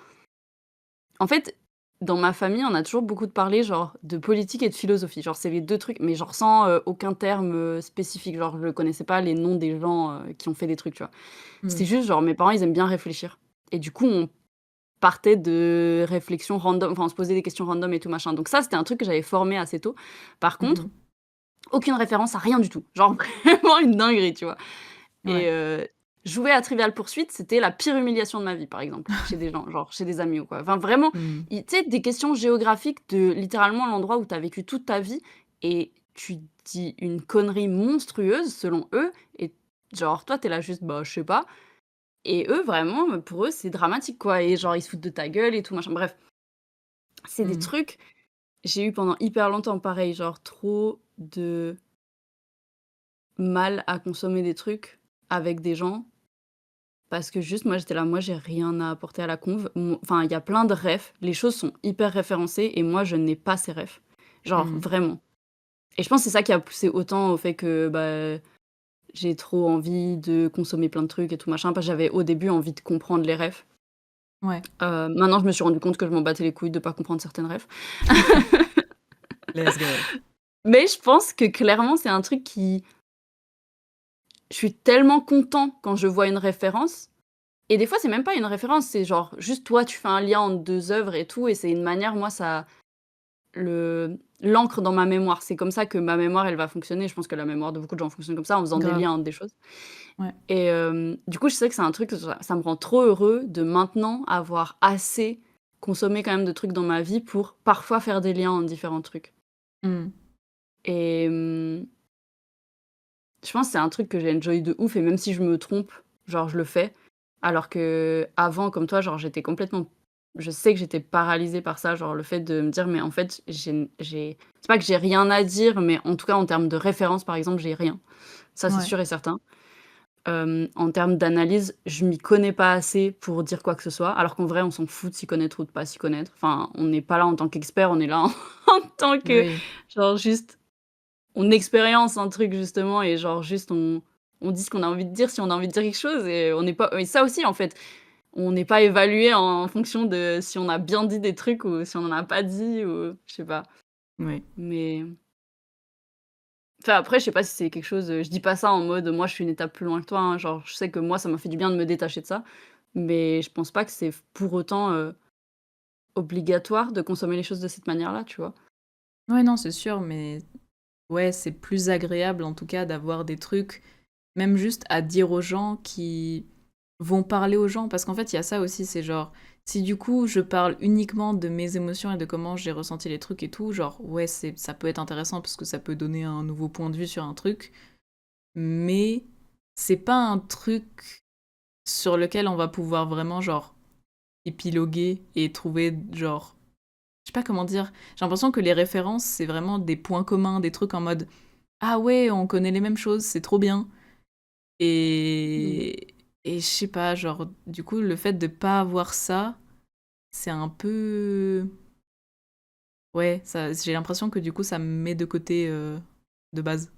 en fait, dans ma famille, on a toujours beaucoup de parlé, genre, de politique et de philosophie. Genre, c'est les 2 trucs, mais genre sans, aucun terme, spécifique. Genre, je connaissais pas les noms des gens, qui ont fait des trucs, tu vois? C'était
Mm.
juste, genre, mes parents, ils aiment bien réfléchir et du coup, on partait de réflexions random, enfin, on se posait des questions random et tout machin. Donc ça, c'était un truc que j'avais formé assez tôt. Par contre,
Mhm.
aucune référence à rien du tout. Genre, vraiment une dinguerie, tu vois?
Ouais.
Et jouer à Trivial Pursuit, c'était la pire humiliation de ma vie, par exemple, chez des gens, genre chez des amis ou quoi. Enfin vraiment,
Mm.
i tu sais, des questions géographiques de littéralement l'endroit où tu as vécu toute ta vie et tu dis une connerie monstrueuse selon eux et genre toi, tu es là juste: «Bah, je sais pas» et eux, vraiment, pour eux, c'est dramatique, quoi et genre ils se foutent de ta gueule et tout machin. Bref, c'est des
Mm.
trucs j'ai eu pendant hyper longtemps pareil, genre trop de mal à consommer des trucs avec des gens. Parce que juste moi j'étais là, moi j'ai rien à apporter à la conve. Enfin, il y a plein de refs, les choses sont hyper référencées et moi je n'ai pas ces refs. Genre
Mm.
vraiment. Et je pense que c'est ça qui a poussé autant au fait que, bah, j'ai trop envie de consommer plein de trucs et tout machin, parce que j'avais au début envie de comprendre les refs.
Ouais.
Maintenant je me suis rendu compte que je m'en battais les couilles de pas comprendre certaines refs.
Let's go.
Mais je pense que clairement c'est un truc qui je suis tellement content quand je vois une référence. Et des fois, c'est même pas une référence, c'est genre juste toi, tu fais un lien entre 2 œuvres et tout et c'est une manière, moi, ça l'ancre dans ma mémoire. C'est comme ça que ma mémoire, elle va fonctionner. Je pense que la mémoire de beaucoup de gens fonctionne comme ça, en faisant des
Grave.
liens entre des choses
Ouais.
et du coup, je sais que c'est un truc, ça me rend trop heureux de maintenant avoir assez consommé quand même de trucs dans ma vie pour parfois faire des liens entre différents trucs
Mm.
et je pense que c'est un truc que j'ai enjoy de ouf et même si je me trompe, genre je le fais. Alors qu'avant, comme toi, genre j'étais complètement je sais que j'étais paralysée par ça, genre le fait de me dire: «Mais en fait, j'ai c'est pas que j'ai rien à dire, mais en tout cas en termes de référence, par exemple, j'ai rien». Ça, c'est
Ouais.
sûr et certain. En termes d'analyse, je m'y connais pas assez pour dire quoi que ce soit, alors qu'en vrai, on s'en fout de s'y connaître ou de pas s'y connaître. Enfin, on n'est pas là en tant qu'expert, on est là en tant que
Oui.
genre juste on expérience un truc justement et genre juste on dit ce qu'on a envie de dire si on a envie de dire quelque chose et on n'est pas et ça aussi en fait, on n'est pas évalué en fonction de si on a bien dit des trucs ou si on en a pas dit ou je sais pas.
Oui.
Mais enfin après je sais pas si c'est quelque chose, je dis pas ça en mode moi je suis une étape plus loin que toi, hein, genre je sais que moi ça m'a fait du bien de me détacher de ça, mais je pense pas que c'est pour autant, obligatoire de consommer les choses de cette manière-là, tu vois?
Ouais, non, c'est sûr, mais ouais, c'est plus agréable en tout cas d'avoir des trucs, même juste à dire aux gens qui vont parler aux gens. Parce qu'en fait, il y a ça aussi, c'est genre, si du coup je parle uniquement de mes émotions et de comment j'ai ressenti les trucs et tout, genre, ouais, ça peut être intéressant parce que ça peut donner un nouveau point de vue sur un truc, mais c'est pas un truc sur lequel on va pouvoir vraiment, genre, épiloguer et trouver, genre, je sais pas comment dire, j'ai l'impression que les références, c'est vraiment des points communs, des trucs en mode ah ouais, on connaît les mêmes choses, c'est trop bien.
Mmh.
Et je sais pas, genre, du coup, le fait de pas avoir ça, c'est un peu. ouais, ça, j'ai l'impression que du coup, ça me met de côté de base.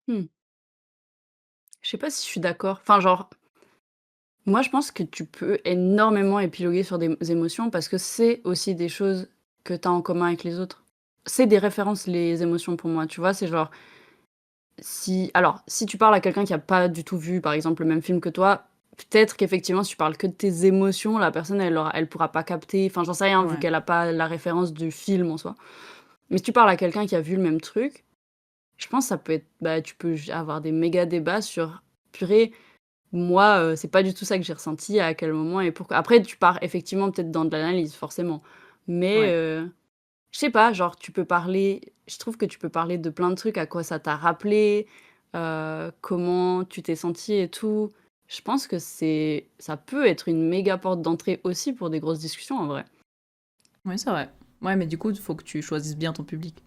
Mmh. Je sais pas si je suis d'accord. Enfin, genre, moi, je pense que tu peux énormément épiloguer sur des émotions parce que c'est aussi des choses que tu as en commun avec les autres. C'est des références, les émotions pour moi, tu vois? C'est genre, si tu parles à quelqu'un qui a pas du tout vu, par exemple, le même film que toi, peut-être qu'effectivement, si tu parles que de tes émotions, la personne, elle pourra pas capter, enfin, j'en sais rien, vu
Ouais.
qu'elle a pas la référence du film en soi. Mais si tu parles à quelqu'un qui a vu le même truc, je pense que ça peut être bah, tu peux avoir des méga débats sur: «Purée, moi, c'est pas du tout ça que j'ai ressenti, à quel moment et pourquoi». Après, tu pars effectivement peut-être dans de l'analyse, forcément. Mais,
Ouais.
je sais pas, genre tu peux parler je trouve que tu peux parler de plein de trucs, à quoi ça t'a rappelé, comment tu t'es senti et tout. Je pense que ça peut être une méga porte d'entrée aussi pour des grosses discussions, en vrai.
Ouais, c'est vrai. Ouais, mais du coup, il faut que tu choisisses bien ton public.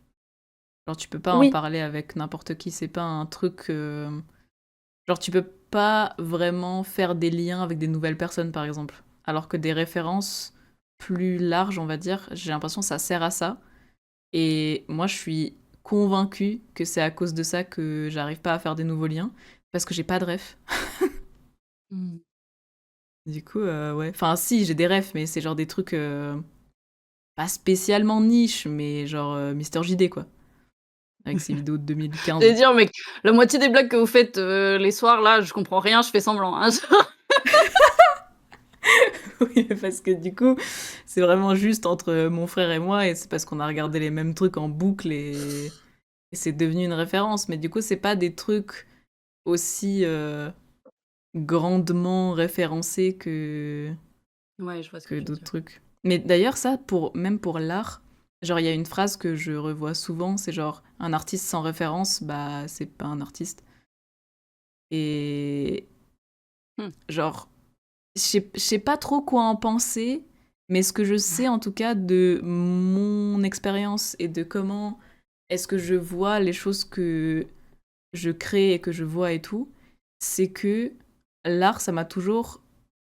Genre, tu peux pas en
Oui,
parler avec n'importe qui, c'est pas un truc. Genre, tu peux pas vraiment faire des liens avec des nouvelles personnes, par exemple. Alors que des références plus larges, on va dire, j'ai l'impression que ça sert à ça. Et moi, je suis convaincue que c'est à cause de ça que j'arrive pas à faire des nouveaux liens, parce que j'ai pas de ref.
mmh.
Du coup, ouais. Enfin, si, j'ai des refs, mais c'est genre des trucs pas spécialement niche, mais genre Mister JD, quoi. Avec ses vidéos de 2015.
J'allais dire, mec, la moitié des blagues que vous faites, les soirs là, je comprends rien, je fais semblant, hein.
Oui, parce que du coup, c'est vraiment juste entre mon frère et moi, et c'est parce qu'on a regardé les mêmes trucs en boucle et c'est devenu une référence. Mais du coup, c'est pas des trucs aussi grandement référencés
Ouais, je vois ce que
que
tu veux
d'autres
dire.
trucs. Mais d'ailleurs, ça, même pour l'art, genre, il y a une phrase que je revois souvent, c'est genre, un artiste sans référence, bah, c'est pas un artiste. Et
Mmh.
genre, je sais pas trop quoi en penser, mais ce que je sais en tout cas de mon expérience et de comment est-ce que je vois les choses que je crée et que je vois et tout, c'est que l'art, ça m'a toujours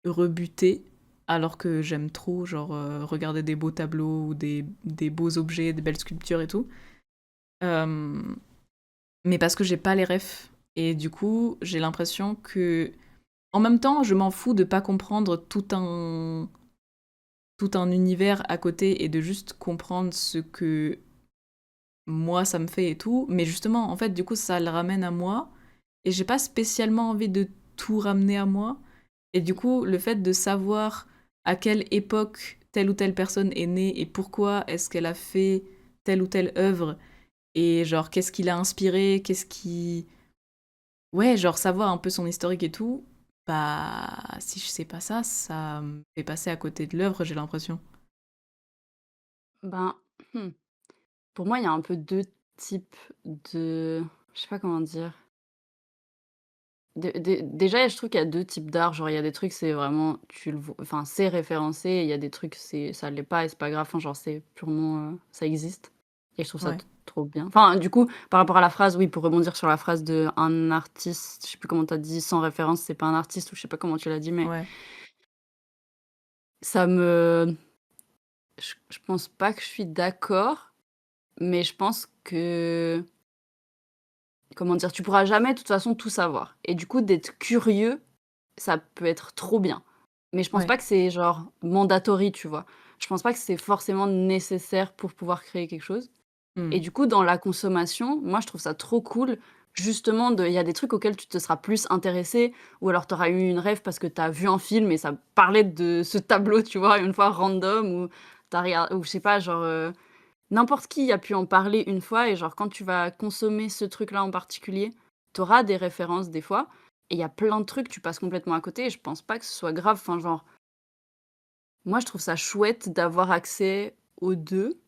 rebuté, alors que j'aime trop, genre, regarder des beaux tableaux ou des beaux objets, des belles sculptures et tout. Euh, mais parce que j'ai pas les refs. Et du coup, j'ai l'impression que en même temps, je m'en fous de pas comprendre tout un univers à côté et de juste comprendre ce que moi ça me fait et tout. Mais justement, en fait, du coup, ça le ramène à moi et j'ai pas spécialement envie de tout ramener à moi. Et du coup, le fait de savoir à quelle époque telle ou telle personne est née et pourquoi est-ce qu'elle a fait telle ou telle œuvre et genre qu'est-ce qui l'a inspiré, qu'est-ce qui ouais, genre savoir un peu son historique et tout, bah si je sais pas ça, ça me fait passer à côté de l'œuvre, j'ai l'impression.
Ben, mmh, pour moi, il y a un peu 2 types de je sais pas comment dire. Déjà, je trouve qu'il y a 2 types d'art. Genre, il y a des trucs, c'est vraiment tu le vois enfin, c'est référencé et il y a des trucs, ça l'est pas et c'est pas grave. Enfin, genre, c'est purement, ça existe et je trouve ça
Ouais.
trop bien. Enfin, du coup, par rapport à la phrase, oui, pour rebondir sur la phrase de un artiste, je sais plus comment tu as dit: «Sans référence, c'est pas un artiste» ou je sais pas comment tu l'as dit, mais
Ouais.
ça me je pense pas que je suis d'accord, mais je pense que comment dire? Tu pourras jamais, de toute façon, tout savoir et du coup, d'être curieux, ça peut être trop bien. Mais je pense
Ouais.
pas que c'est genre mandatory, tu vois? Je pense pas que c'est forcément nécessaire pour pouvoir créer quelque chose
Mmh.
et du coup, dans la consommation, moi, je trouve ça trop cool, justement, il y a des trucs auxquels tu te seras plus intéressé ou alors tu auras eu une rêve parce que tu as vu un film et ça parlait de ce tableau, tu vois? Une fois random ou tu as ou je sais pas, genre, n'importe qui a pu en parler une fois et genre quand tu vas consommer ce truc-là en particulier, tu auras des références des fois et il y a plein de trucs, tu passes complètement à côté et je pense pas que ce soit grave. Enfin genre, moi je trouve ça chouette d'avoir accès aux 2,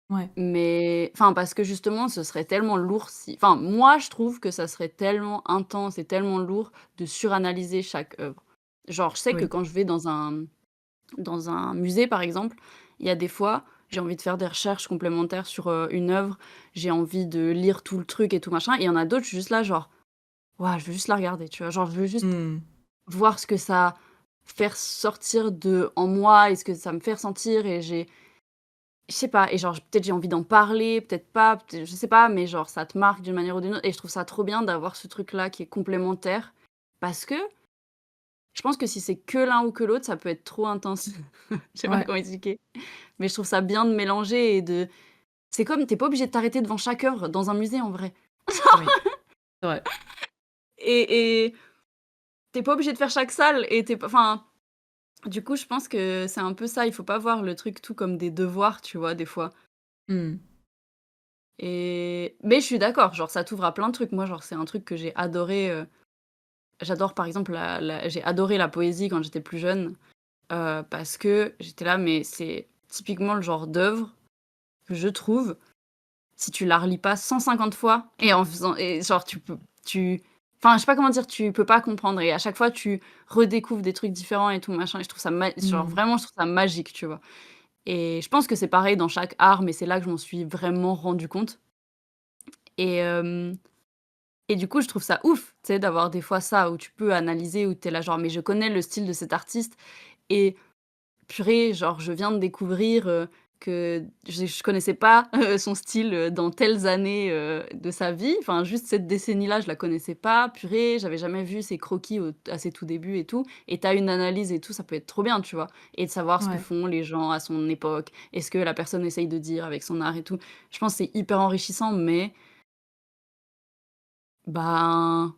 Ouais.
mais enfin parce que justement ce serait tellement lourd si enfin moi je trouve que ça serait tellement intense et tellement lourd de suranalyser chaque œuvre. Genre je sais que
Oui.
quand je vais dans un musée, par exemple, il y a des fois, j'ai envie de faire des recherches complémentaires sur, une œuvre, j'ai envie de lire tout le truc et tout machin et il y en a d'autres, je suis juste là genre: «Waouh, je veux juste la regarder», tu vois? Genre je veux juste
Mmh.
voir ce que ça faire sortir de en moi et ce que ça me fait ressentir et je sais pas et genre peut-être j'ai envie d'en parler, peut-être pas, je sais pas, mais genre ça te marque d'une manière ou d'une autre et je trouve ça trop bien d'avoir ce truc-là qui est complémentaire parce que je pense que si c'est que l'un ou que l'autre, ça peut être trop intense. Je sais pas
Ouais,
comment expliquer, mais je trouve ça bien de mélanger et de c'est comme tu pas obligé de t'arrêter devant chaque œuvre dans un musée en vrai
oui, c'est vrai.
et tu pas obligé de faire chaque salle et tu pas enfin, du coup, je pense que c'est un peu ça, il faut pas voir le truc tout comme des devoirs, tu vois, des fois
Mmh.
et mais je suis d'accord, genre ça t'ouvre à plein de trucs. Moi, genre, c'est un truc que j'ai adoré, j'adore par exemple la j'ai adoré la poésie quand j'étais plus jeune, parce que j'étais là, mais c'est typiquement le genre d'œuvre que je trouve, si tu la relis pas 150 fois et en faisant et genre tu enfin, je sais pas comment dire, tu peux pas comprendre et à chaque fois tu redécouvres des trucs différents et tout machin et je trouve ça genre
Mmh.
vraiment je trouve ça magique, tu vois? Et je pense que c'est pareil dans chaque art, mais c'est là que je m'en suis vraiment rendu compte et et du coup, je trouve ça ouf, tu sais, d'avoir des fois ça où tu peux analyser, où tu es là genre: «Mais je connais le style de cet artiste et purée, genre je viens de découvrir, que je connaissais pas, son style, dans telles années, de sa vie. Enfin, juste cette décennie-là, je la connaissais pas. Purée, j'avais jamais vu ses croquis à ses tout débuts et tout et tu as une analyse et tout, ça peut être trop bien, tu vois? Et de savoir ce que
Ouais.
font les gens à son époque et ce que la personne essaye de dire avec son art et tout. Je pense que c'est hyper enrichissant, mais ben,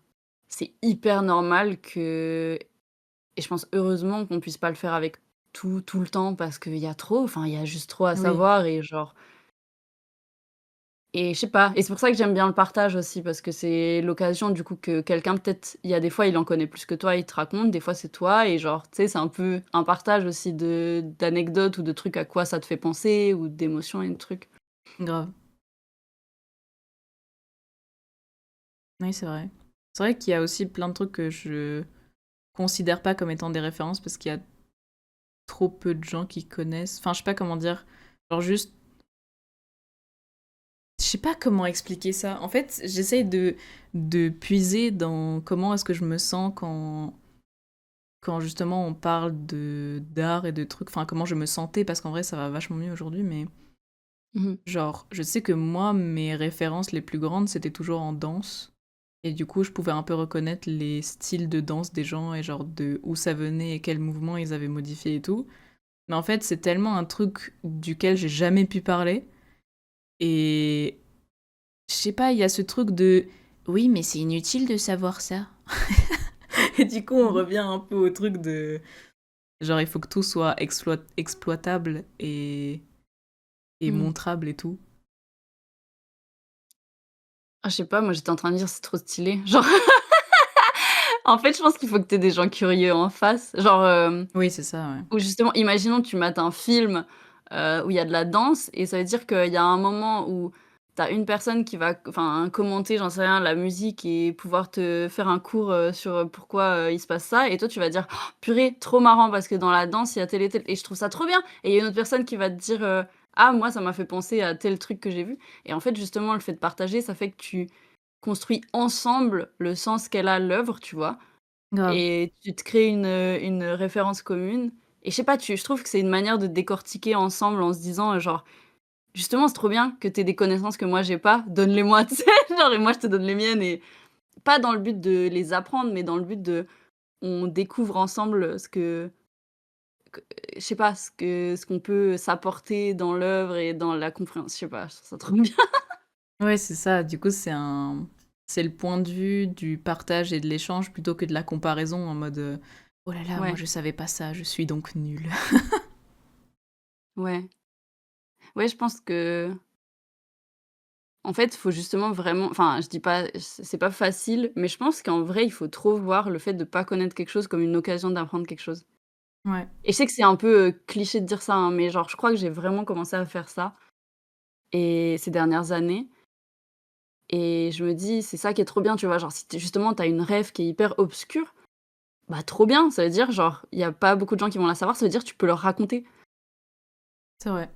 c'est hyper normal que et je pense heureusement qu'on puisse pas le faire avec tout le temps parce qu'il y a trop, enfin, il y a juste trop à
Oui.
savoir et genre et je sais pas et c'est pour ça que j'aime bien le partage aussi parce que c'est l'occasion du coup que quelqu'un peut-être il y a des fois il en connaît plus que toi, il te raconte, des fois c'est toi et genre, tu sais, c'est un peu un partage aussi de d'anecdotes ou de trucs à quoi ça te fait penser ou d'émotions et de trucs.
Grave. Oui, c'est vrai. C'est vrai qu'il y a aussi plein de trucs que je considère pas comme étant des références parce qu'il y a trop peu de gens qui connaissent. Enfin, je sais pas comment dire. Genre juste, je sais pas comment expliquer ça. En fait, j'essaye de puiser dans comment est-ce que je me sens quand justement on parle de d'art et de trucs. Enfin, comment je me sentais parce qu'en vrai, ça va vachement mieux aujourd'hui. Mais
Mmh.
genre, je sais que moi, mes références les plus grandes, c'était toujours en danse. Et du coup, je pouvais un peu reconnaître les styles de danse des gens et genre de où ça venait et quels mouvements ils avaient modifié et tout. Mais en fait, c'est tellement un truc duquel j'ai jamais pu parler. Et je sais pas, il y a ce truc de oui, mais c'est inutile de savoir ça. Et du coup, on
Mmh.
revient un peu au truc de genre, il faut que tout soit exploitable et
Mmh.
montrable et tout.
Ah, je sais pas, moi j'étais en train de dire: «C'est trop stylé». Genre en fait, je pense qu'il faut que tu aies des gens curieux en face. Genre,
Oui, c'est ça, ouais.
ou justement, imaginons tu mates un film, où il y a de la danse et ça veut dire qu'il y a un moment où tu as une personne qui va enfin, commenter, j'en sais rien, la musique et pouvoir te faire un cours, sur, pourquoi, il se passe ça et toi tu vas dire: «Oh, «Purée, trop marrant parce que dans la danse, il y a tel et tel» et je trouve ça trop bien et il y a une autre personne qui va te dire, «Ah moi, ça m'a fait penser à tel truc que j'ai vu» et en fait, justement, le fait de partager, ça fait que tu construis ensemble le sens qu'elle a l'œuvre, tu vois?
Grave.
Et tu te crées une référence commune et je sais pas, tu je trouve que c'est une manière de décortiquer ensemble en se disant, genre: «Justement, c'est trop bien que tu aies des connaissances que moi j'ai pas, donne-les-moi», tu sais? Genre et moi je te donne les miennes et pas dans le but de les apprendre, mais dans le but de on découvre ensemble ce que je sais pas, ce qu'on peut s'apporter dans l'œuvre et dans la compréhension, je sais pas, je trouve ça trop bien.
Ouais, c'est ça. Du coup, c'est le point de vue du partage et de l'échange plutôt que de la comparaison en mode oh là là, moi
Ouais,
je savais pas ça, je suis donc nulle.
ouais. Ouais, je pense que en fait, il faut justement vraiment enfin, je dis pas c'est pas facile, mais je pense qu'en vrai, il faut trop voir le fait de pas connaître quelque chose comme une occasion d'apprendre quelque chose.
Ouais.
Et je sais que c'est un peu, cliché de dire ça, hein, mais genre, je crois que j'ai vraiment commencé à faire ça et ces dernières années et je me dis: «C'est ça qui est trop bien», tu vois? Genre, si tu justement, tu as une rêve qui est hyper obscure, bah, trop bien, ça veut dire, genre, il y a pas beaucoup de gens qui vont la savoir, ça veut dire tu peux leur raconter
C'est vrai.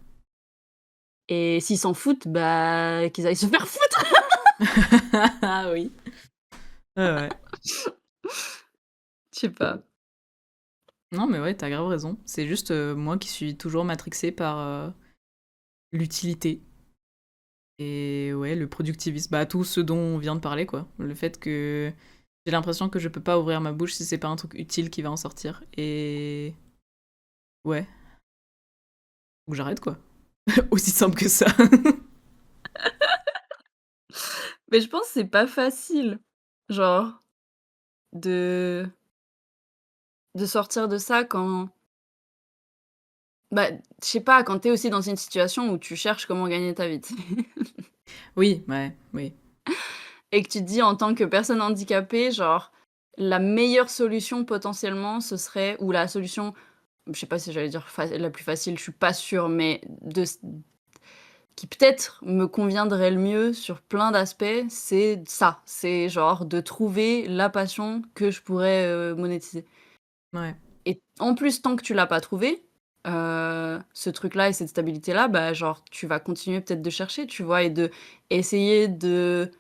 et s'ils s'en foutent, bah, qu'ils aillent se faire foutre!
Ah oui. Ouais, ouais.
Je sais pas.
Non, mais ouais, t'as grave raison. C'est juste moi qui suis toujours matrixée par l'utilité. Et ouais, le productivisme. Bah, tout ce dont on vient de parler, quoi. Le fait que j'ai l'impression que je peux pas ouvrir ma bouche si c'est pas un truc utile qui va en sortir. Et ouais, faut que j'arrête, quoi. Aussi simple que ça.
Mais je pense que c'est pas facile, genre, de sortir de ça quand bah, je sais pas, quand tu es aussi dans une situation où tu cherches comment gagner ta vie, tu sais?
Oui, ouais, oui.
Et que tu te dis en tant que personne handicapée, genre, la meilleure solution potentiellement, ce serait ou la solution, je sais pas si j'allais dire la plus facile, je suis pas sûre, mais qui peut-être me conviendrait le mieux sur plein d'aspects, c'est ça. C'est genre de trouver la passion que je pourrais, monétiser.
Ouais.
Et en plus, tant que tu l'as pas trouvé, ce truc-là et cette stabilité-là, bah, genre, tu vas continuer peut-être de chercher, tu vois? Et de essayer de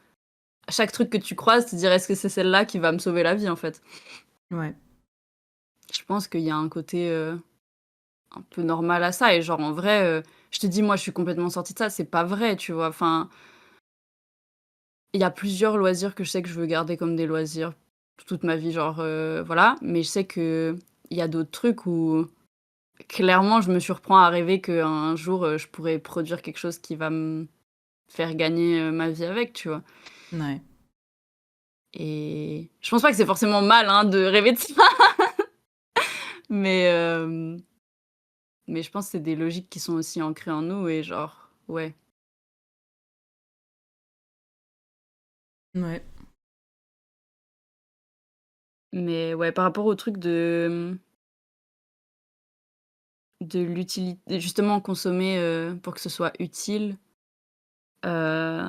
à chaque truc que tu croises, te dire: «Est-ce que c'est celle-là qui va me sauver la vie?» en fait.
Ouais.
Je pense qu'il y a un côté, un peu normal à ça et genre en vrai, je te dis, moi, je suis complètement sortie de ça, c'est pas vrai, tu vois? Enfin, il y a plusieurs loisirs que je sais que je veux garder comme des loisirs toute ma vie, genre, voilà, mais je sais qu'il y a d'autres trucs où clairement, je me surprends à rêver qu'un jour, je pourrais produire quelque chose qui va me faire gagner, ma vie avec, tu vois?
Ouais.
Et je pense pas que c'est forcément mal, hein, de rêver de ça, mais mais je pense que c'est des logiques qui sont aussi ancrées en nous et genre, ouais.
Ouais.
Mais ouais, par rapport au truc de l'utilité justement consommer, pour que ce soit utile, heu,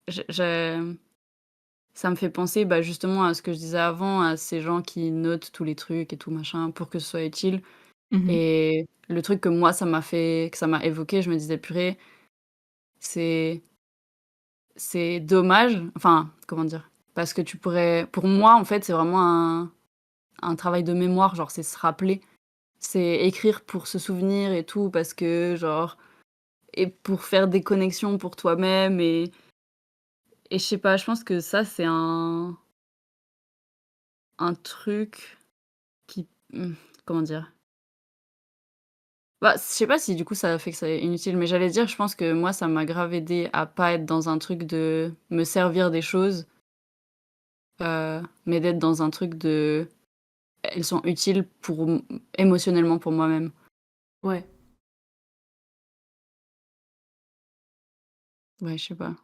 j'ai ça me fait penser, bah, justement à ce que je disais avant, à ces gens qui notent tous les trucs et tout machin pour que ce soit utile.
Mmh.
Et le truc que moi ça m'a évoqué, je me disais: «Purée, c'est dommage», enfin, comment dire? Parce que tu pourrais pour moi, en fait, c'est vraiment un travail de mémoire, genre, c'est se rappeler. C'est écrire pour se souvenir et tout parce que genre et pour faire des connexions pour toi-même et je sais pas, je pense que ça, c'est un truc qui, comment dire? Bah, je sais pas si du coup ça fait que c'est inutile, mais j'allais dire, je pense que moi ça m'a grave aidé à pas être dans un truc de me servir des choses, mais d'être dans un truc de elles sont utiles pour émotionnellement pour moi-même.
Ouais.
Ouais, je sais pas.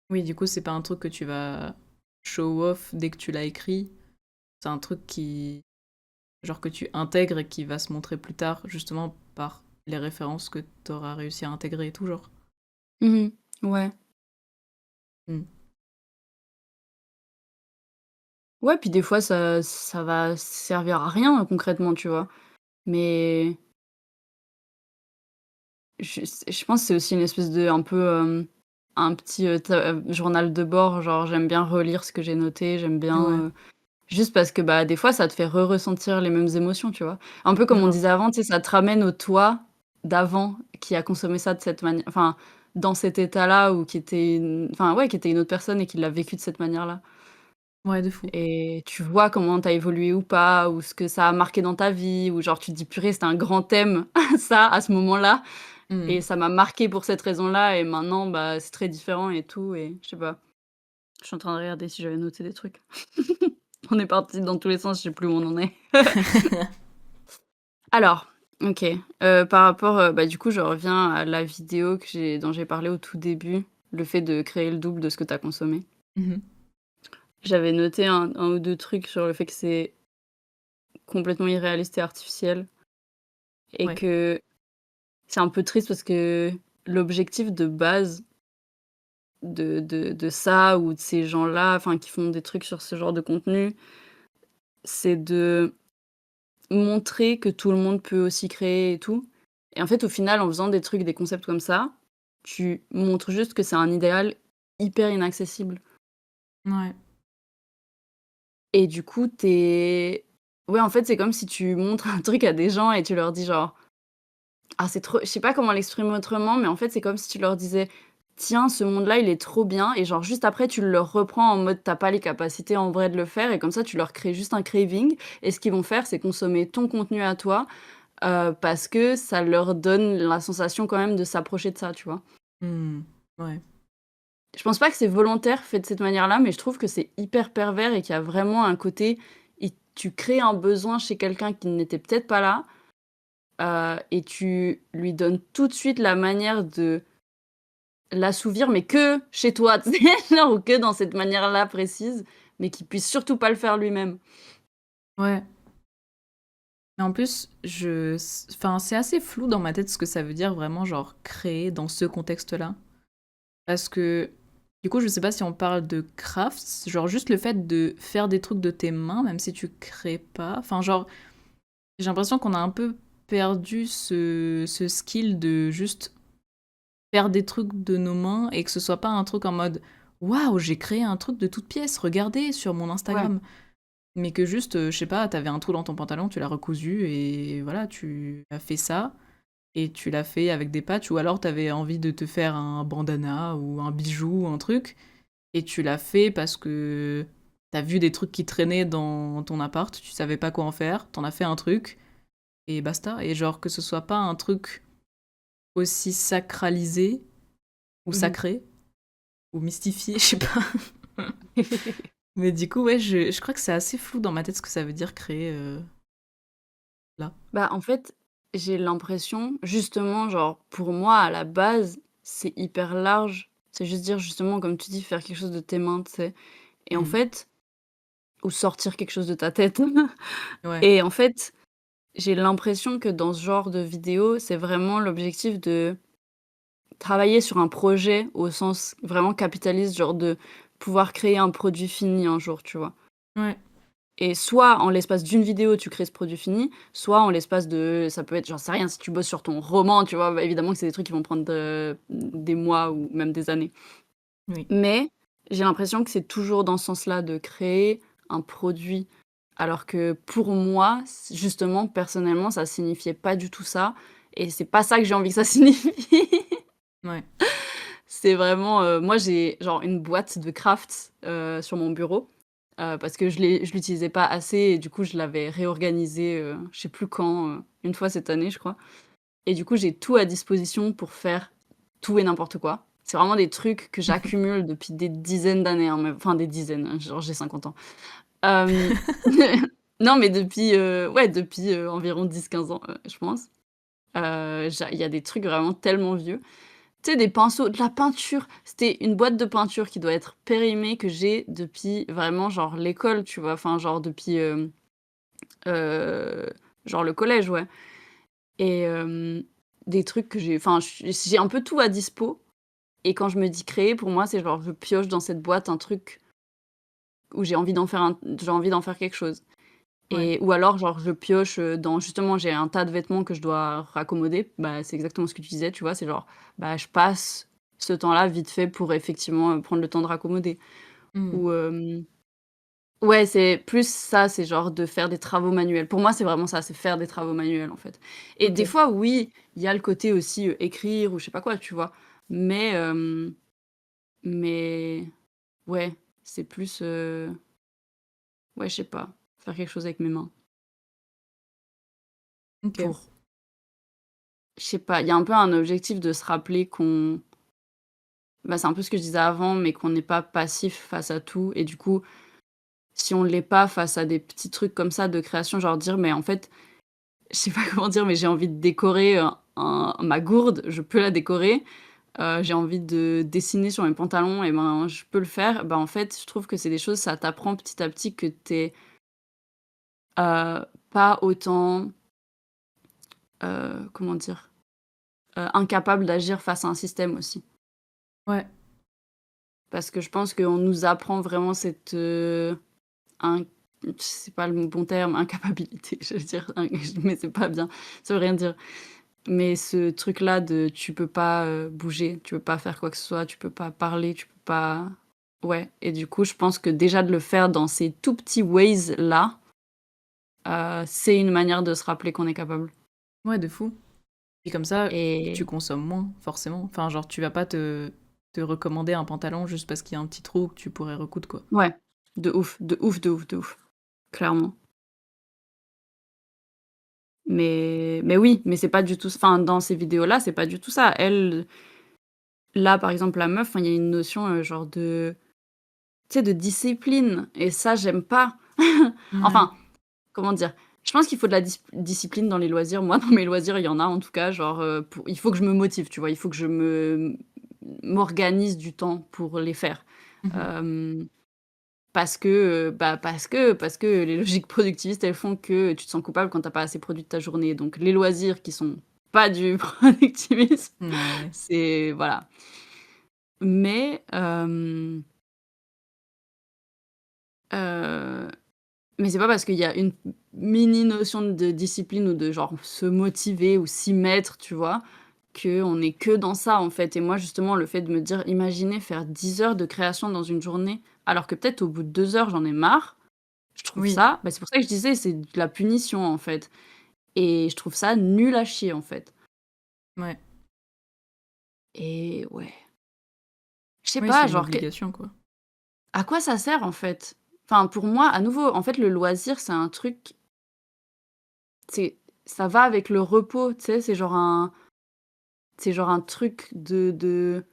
Oui, du coup, c'est pas un truc que tu vas show off dès que tu l'as écrit. C'est un truc qui genre que tu intègres et qui va se montrer plus tard, justement par les références que tu auras réussi à intégrer et tout, genre.
Mmh. Ouais.
Mm.
Ouais, puis des fois ça va servir à rien concrètement, tu vois? Mais je pense que c'est aussi une espèce de un peu, un petit, journal de bord, genre j'aime bien relire ce que j'ai noté, j'aime bien,
Ouais,
juste parce que, bah, des fois, ça te fait ressentir les mêmes émotions, tu vois? Un peu comme on
grave.
disait avant, tu sais, ça te ramène au toi d'avant qui a consommé ça de cette manière enfin, dans cet état-là ou qui était une enfin, ouais, qui était une autre personne et qui l'a vécu de cette manière-là
Ouais, de fou.
et tu vois comment tu as évolué ou pas ou ce que ça a marqué dans ta vie ou genre tu te dis: «Purée, c'était un grand thème ça, à ce moment-là
Mm.
et ça m'a marqué pour cette raison-là et maintenant, bah, c'est très différent et tout» et je sais pas. Je suis en train de regarder si j'avais noté des trucs. On est parti dans tous les sens, je sais plus où on en est. Alors, OK, par rapport, bah, du coup, je reviens à la vidéo dont j'ai parlé au tout début, le fait de créer le double de ce que tu as consommé.
Mhm.
J'avais noté un ou 2 trucs sur le fait que c'est complètement irréaliste et artificiel et
Ouais,
que c'est un peu triste parce que l'objectif de base de ça ou de ces gens-là, enfin, qui font des trucs sur ce genre de contenu, c'est de montrer que tout le monde peut aussi créer et tout et en fait, au final, en faisant des trucs, des concepts comme ça, tu montres juste que c'est un idéal hyper inaccessible
ouais,
et du coup, t'es Ouais, en fait, c'est comme si tu montres un truc à des gens et tu leur dis genre: «Ah, c'est trop» je sais pas comment l'exprimer autrement, mais en fait, c'est comme si tu leur disais: «Tiens, ce monde-là, il est trop bien» et genre juste après, tu le reprends en mode tu pas les capacités en vrai de le faire et comme ça, tu leur crées juste un craving et ce qu'ils vont faire, c'est consommer ton contenu à toi, parce que ça leur donne la sensation quand même de s'approcher de ça, tu vois?
Mmh. Ouais.
Je pense pas que c'est volontaire fait de cette manière-là, mais je trouve que c'est hyper pervers et qu'il y a vraiment un côté et tu crées un besoin chez quelqu'un qui n'était peut-être pas là, et tu lui donnes tout de suite la manière de l'assouvir, mais que chez toi, tu sais? Genre ou que dans cette manière-là précise, mais qu'il puisse surtout pas le faire lui-même.
Ouais. Mais en plus, enfin, c'est assez flou dans ma tête ce que ça veut dire vraiment, genre, créer dans ce contexte-là. Parce que, du coup, je sais pas si on parle de crafts, genre juste le fait de faire des trucs de tes mains, même si tu crées pas. Enfin, genre, j'ai l'impression qu'on a un peu perdu ce skill de juste faire des trucs de nos mains et que ce soit pas un truc en mode waouh, j'ai créé un truc de toute pièce, regardez sur mon
Ouais.
Instagram. Mais que juste, je sais pas, t'avais un trou dans ton pantalon, tu l'as recousu et voilà, tu as fait ça. Et tu l'as fait avec des patchs, ou alors t'avais envie de te faire un bandana ou un bijou ou un truc, et tu l'as fait parce que t'as vu des trucs qui traînaient dans ton appart, tu savais pas quoi en faire, t'en as fait un truc, et basta. Et genre que ce soit pas un truc aussi sacralisé, ou
Mmh
sacré, ou mystifié, je sais pas. Mais du coup, ouais, je crois que c'est assez flou dans ma tête ce que ça veut dire créer là.
Bah, en fait, j'ai l'impression, justement, genre, pour moi, à la base, c'est hyper large. C'est juste dire, justement, comme tu dis, faire quelque chose de tes mains, tu sais? Et en
Hmm.
fait ou sortir quelque chose de ta tête.
Ouais,
Et en fait, j'ai l'impression que dans ce genre de vidéo, c'est vraiment l'objectif de travailler sur un projet au sens vraiment capitaliste, genre de pouvoir créer un produit fini un jour, tu vois?
ouais,
Et soit en l'espace d'une vidéo, tu crées ce produit fini, soit en l'espace de ça peut être, j'en sais rien, si tu bosses sur ton roman, tu vois? Bah, évidemment que c'est des trucs qui vont prendre des mois ou même des années.
oui.
Mais j'ai l'impression que c'est toujours dans ce sens-là de créer un produit. Alors que pour moi, justement, personnellement, ça signifiait pas du tout ça et c'est pas ça que j'ai envie que ça signifie.
Ouais.
C'est vraiment, moi j'ai genre une boîte de crafts, sur mon bureau, parce que je l'utilisais pas assez et du coup je l'avais réorganisé, je sais plus quand, une fois cette année je crois et du coup j'ai tout à disposition pour faire tout et n'importe quoi. C'est vraiment des trucs que j'accumule depuis des dizaines d'années, hein, même enfin des dizaines, hein, genre j'ai 50 ans. Hem, non mais depuis, ouais depuis, environ 10-15 ans, je pense. J'a il y a des trucs vraiment tellement vieux. Tu sais, des pinceaux, de la peinture. C'était une boîte de peinture qui doit être périmée que j'ai depuis vraiment genre l'école, tu vois? Enfin genre depuis, heu, genre le collège, ouais et des trucs que j'ai un peu tout à dispo et quand je me dis créer, pour moi, c'est genre je pioche dans cette boîte un truc où j'ai envie d'en faire quelque chose
Ouais.
et ou alors genre je pioche, dans justement j'ai un tas de vêtements que je dois raccommoder, bah, c'est exactement ce que tu disais, tu vois? C'est genre, bah, je passe ce temps-là vite fait pour effectivement, prendre le temps de raccommoder
Hmm.
ou ouais, c'est plus ça, c'est genre de faire des travaux manuels. Pour moi, c'est vraiment ça, c'est faire des travaux manuels, en fait et
Ok.
des fois, oui, il y a le côté aussi, écrire ou je sais pas quoi, tu vois? Mais mais ouais, c'est plus, ouais, je sais pas, faire quelque chose avec mes mains
Ok.
pour je sais pas, il y a un peu un objectif de se rappeler qu'on bah, c'est un peu ce que je disais avant, mais qu'on n'est pas passif face à tout et du coup, si on l'est pas face à des petits trucs comme ça de création, genre dire: «Mais en fait, je sais pas comment dire, mais j'ai envie de décorer, un ma gourde, je peux la décorer. J'ai envie de dessiner sur mes pantalons et ben, je peux le faire». Bah, en fait, je trouve que c'est des choses, ça t'apprend petit à petit que tu es, pas autant, comment dire? Incapable d'agir face à un système aussi.
Ouais.
Parce que je pense qu'on nous apprend vraiment cette, in c'est pas le bon terme, incapabilité, je veux dire, mais c'est pas bien, ça veut rien dire. Mais ce truc-là de tu peux pas, bouger, tu peux pas faire quoi que ce soit, tu peux pas parler, tu peux pas ouais et du coup, je pense que déjà de le faire dans ces tout petits ways là, c'est une manière de se rappeler qu'on est capable.
Ouais, de fou. Et comme ça, tu
Et
consommes moins, forcément. Enfin, genre, tu vas pas te recommander un pantalon juste parce qu'il y a un petit trou que tu pourrais recoudre, quoi.
ouais, de ouf, de ouf, de ouf, de ouf, clairement. Mais oui, mais c'est pas du tout enfin, dans ces vidéos-là, c'est pas du tout ça. Elle, là, par exemple, la meuf, enfin, il y a une notion, genre de tu sais, de discipline et ça, j'aime pas.
Ouais.
Enfin, comment dire? Je pense qu'il faut de la discipline dans les loisirs. Moi, dans mes loisirs, il y en a en tout cas, genre, pour il faut que je me motive, tu vois? Il faut que je m'organise du temps pour les faire.
Mmh.
Hem, parce que les logiques productivistes, elles font que tu te sens coupable quand tu as pas assez produit de ta journée. Donc les loisirs qui sont pas du productivisme,
Ouais.
c'est voilà. Mais, heu mais c'est pas parce qu'il y a une mini notion de discipline ou de genre se motiver ou s'y mettre, tu vois? Qu'on est que dans ça, en fait et moi, justement, le fait de me dire: «Imaginez faire 10 heures de création dans une journée, alors que peut-être au bout de 2 heures, j'en ai marre». Je trouve
Oui.
ça c'est pour ça que je disais, c'est de la punition, en fait et je trouve ça nul à chier, en fait
Ouais.
et ouais, je sais
Oui, c'est
pas,
une
genre
obligation, quoi.
à quoi ça sert, en fait? Enfin, pour moi, à nouveau, en fait, le loisir, c'est un truc, c'est ça va avec le repos, tu sais? C'est genre un truc de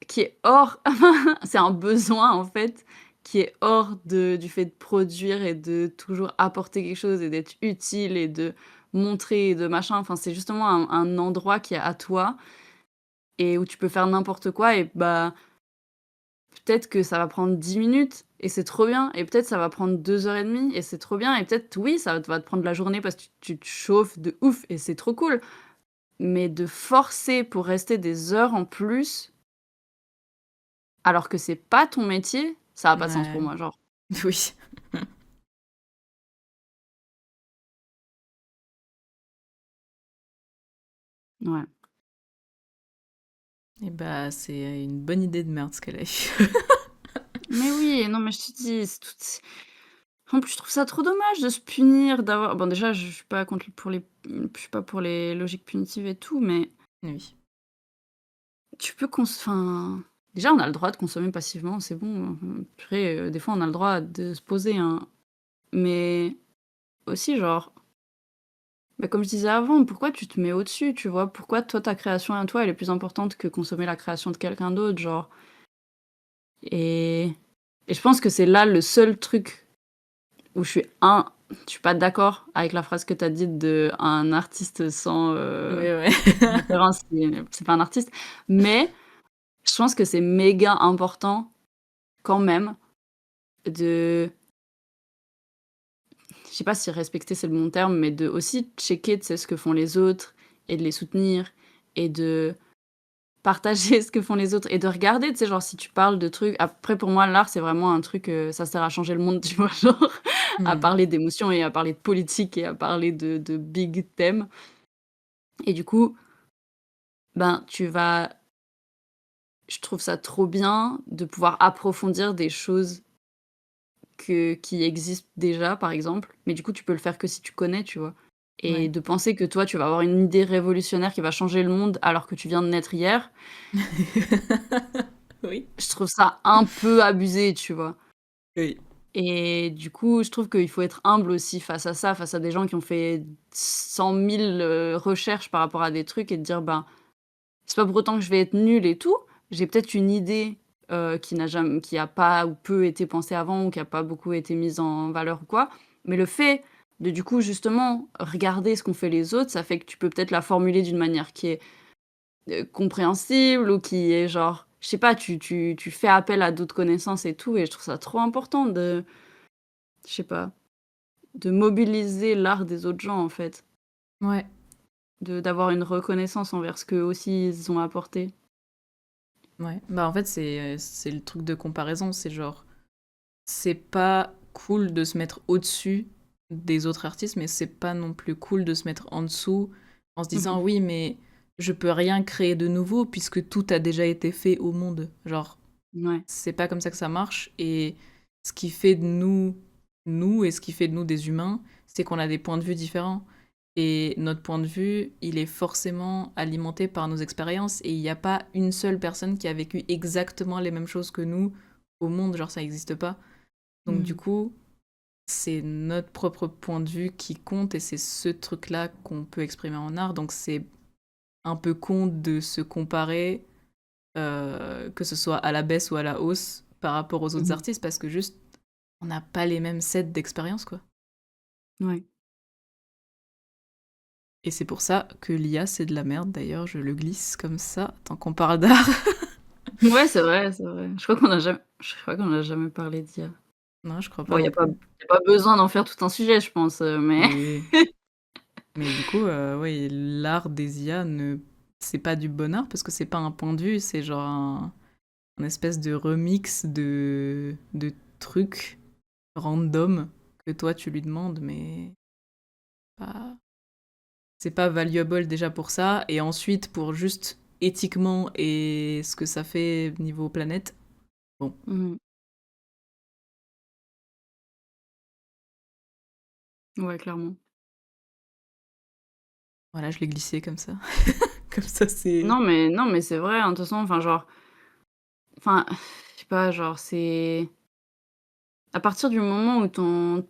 qui est hors c'est un besoin, en fait, qui est hors du fait de produire et de toujours apporter quelque chose et d'être utile et de montrer et de machin. Enfin, c'est justement un endroit qui est à toi et où tu peux faire n'importe quoi et bah, peut-être que ça va prendre 10 minutes et c'est trop bien et peut-être ça va prendre 2 heures et demie et c'est trop bien et peut-être, oui, ça va te prendre la journée parce que tu te chauffes de ouf et c'est trop cool. Mais de forcer pour rester des heures en plus, alors que c'est pas ton métier, ça a pas de sens pour
Ouais.
moi, genre.
Oui.
Ouais.
Et bah, c'est une bonne idée de merde ce qu'elle a eue.
Mais oui, non, mais je te dis, en plus, je trouve ça trop dommage de se punir, d'avoir bon, déjà, je suis pas contre pour les je suis pas pour les logiques punitives et tout, mais
Oui.
tu peux enfin, déjà, on a le droit de consommer passivement, c'est bon, purée, des fois, on a le droit de se poser, hein, mais aussi, genre, bah, comme je disais avant, pourquoi tu te mets au-dessus, tu vois? Pourquoi toi, ta création à toi, elle est plus importante que consommer la création de quelqu'un d'autre, genre? Et et je pense que c'est là le seul truc où je suis pas d'accord avec la phrase que tu as dite de: «Un artiste sans,
Ouais, ouais.
référence, c'est pas un artiste». Mais je pense que c'est méga important quand même de je sais pas si respecter c'est le bon terme, mais de aussi checker, tu sais, ce que font les autres et de les soutenir et de partager ce que font les autres et de regarder, tu sais, genre si tu parles de trucs après pour moi l'art c'est vraiment un truc, ça sert à changer le monde, tu vois? Genre à
Mmh.
parler d'émotions et à parler de politique et à parler de big thèmes et du coup, ben, je trouve ça trop bien de pouvoir approfondir des choses qui existent déjà, par exemple, mais du coup, tu peux le faire que si tu connais, tu vois? Et
Ouais.
de penser que toi, tu vas avoir une idée révolutionnaire qui va changer le monde alors que tu viens de naître hier,
Oui.
je trouve ça un peu abusé, tu vois?
Oui.
Et du coup, je trouve qu'il faut être humble aussi face à ça, face à des gens qui ont fait 100 000, recherches par rapport à des trucs et de dire: «Ben, c'est pas pour autant que je vais être nulle et tout. J'ai peut-être une idée, qui a pas ou peu été pensée avant ou qui a pas beaucoup été mise en valeur ou quoi. Mais le fait de, du coup, justement, regarder ce qu'ont fait les autres, ça fait que tu peux peut-être la formuler d'une manière qui est, compréhensible ou qui est genre, je sais pas, tu fais appel à d'autres connaissances et tout et je trouve ça trop important de je sais pas, de mobiliser l'art des autres gens, en fait.
Ouais.
De d'avoir une reconnaissance envers ce qu'eux aussi ils ont apporté.
Ouais. Bah, en fait, c'est le truc de comparaison, c'est genre, c'est pas cool de se mettre au-dessus des autres artistes, mais c'est pas non plus cool de se mettre en dessous en se
Mmh
disant: «Oui, mais je peux rien créer de nouveau puisque tout a déjà été fait au monde». Genre,
mh. Ouais.
c'est pas comme ça que ça marche et ce qui fait de nous nous et ce qui fait de nous des humains, c'est qu'on a des points de vue différents. Et notre point de vue, il est forcément alimenté par nos expériences. Et il n'y a pas une seule personne qui a vécu exactement les mêmes choses que nous au monde. Genre, ça n'existe pas. Donc, du coup, c'est notre propre point de vue qui compte. Et c'est ce truc-là qu'on peut exprimer en art. Donc, c'est un peu con de se comparer, que ce soit à la baisse ou à la hausse, par rapport aux autres
Mhm.
artistes. Parce que juste, on n'a pas les mêmes sets d'expérience, quoi.
Ouais.
Et c'est pour ça que l'IA, c'est de la merde. D'ailleurs, je le glisse comme ça, tant qu'on parle d'art.
Ouais, c'est vrai, c'est vrai. Je crois qu'on a jamais parlé d'IA.
Non, je crois
Bon,
pas
il y
non
a pas
plus.
y a pas besoin d'en faire tout un sujet, je pense, mais
Oui. Mais du coup, oui, l'art des IA, c'est pas du bon art parce que c'est pas un point de vue, c'est genre un espèce de remix de trucs random que toi tu lui demandes, mais pas... c'est pas valuable déjà pour ça. Et ensuite, pour juste éthiquement et ce que ça fait niveau planète, bon,
Mmh. Ouais, clairement.
voilà, je l'ai glissé comme ça. Comme ça, c'est...
Non, mais c'est vrai, hein, de toute façon, enfin, genre, enfin, je sais pas, genre, c'est à partir du moment où ton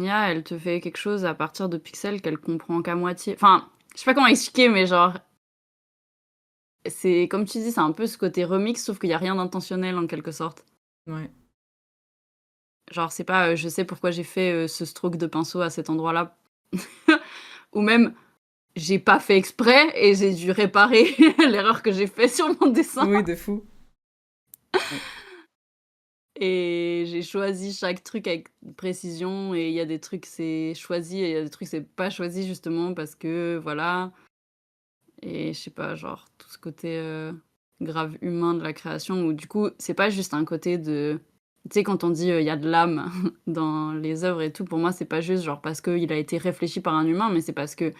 IA, elle te fait quelque chose à partir de pixels qu'elle comprend qu'à moitié, enfin, je sais pas comment expliquer, mais genre, c'est comme tu dis, c'est un peu ce côté remix, sauf qu'il y a rien d'intentionnel en quelque sorte.
Ouais.
Genre, c'est pas, je sais pourquoi j'ai fait, ce stroke de pinceau à cet endroit-là, ou même j'ai pas fait exprès et j'ai dû réparer l'erreur que j'ai fait sur mon dessin
Oui, de fou. Ouais.
et j'ai choisi chaque truc avec précision et il y a des trucs c'est choisi et il y a des trucs c'est pas choisi justement parce que voilà et je sais pas, genre tout ce côté, grave humain de la création où du coup, c'est pas juste un côté de tu sais quand on dit, il y a de l'âme dans les œuvres et tout, pour moi c'est pas juste genre parce qu'il a été réfléchi par un humain, mais c'est parce que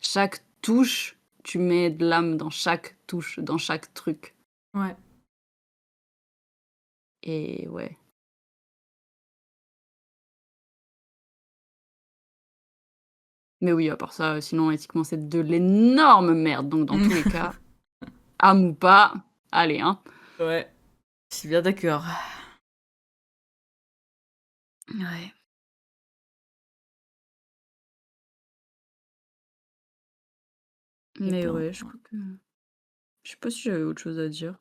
chaque touche, tu mets de l'âme dans chaque touche, dans chaque truc
Ouais.
et ouais. Mais oui, à part ça, sinon éthiquement, c'est de l'énorme merde, donc dans tous les cas, âme ou pas, allez, hein.
Ouais, je suis bien d'accord.
Ouais.
Et
Mais
ben,
ouais, je crois que je sais pas si j'avais autre chose à dire.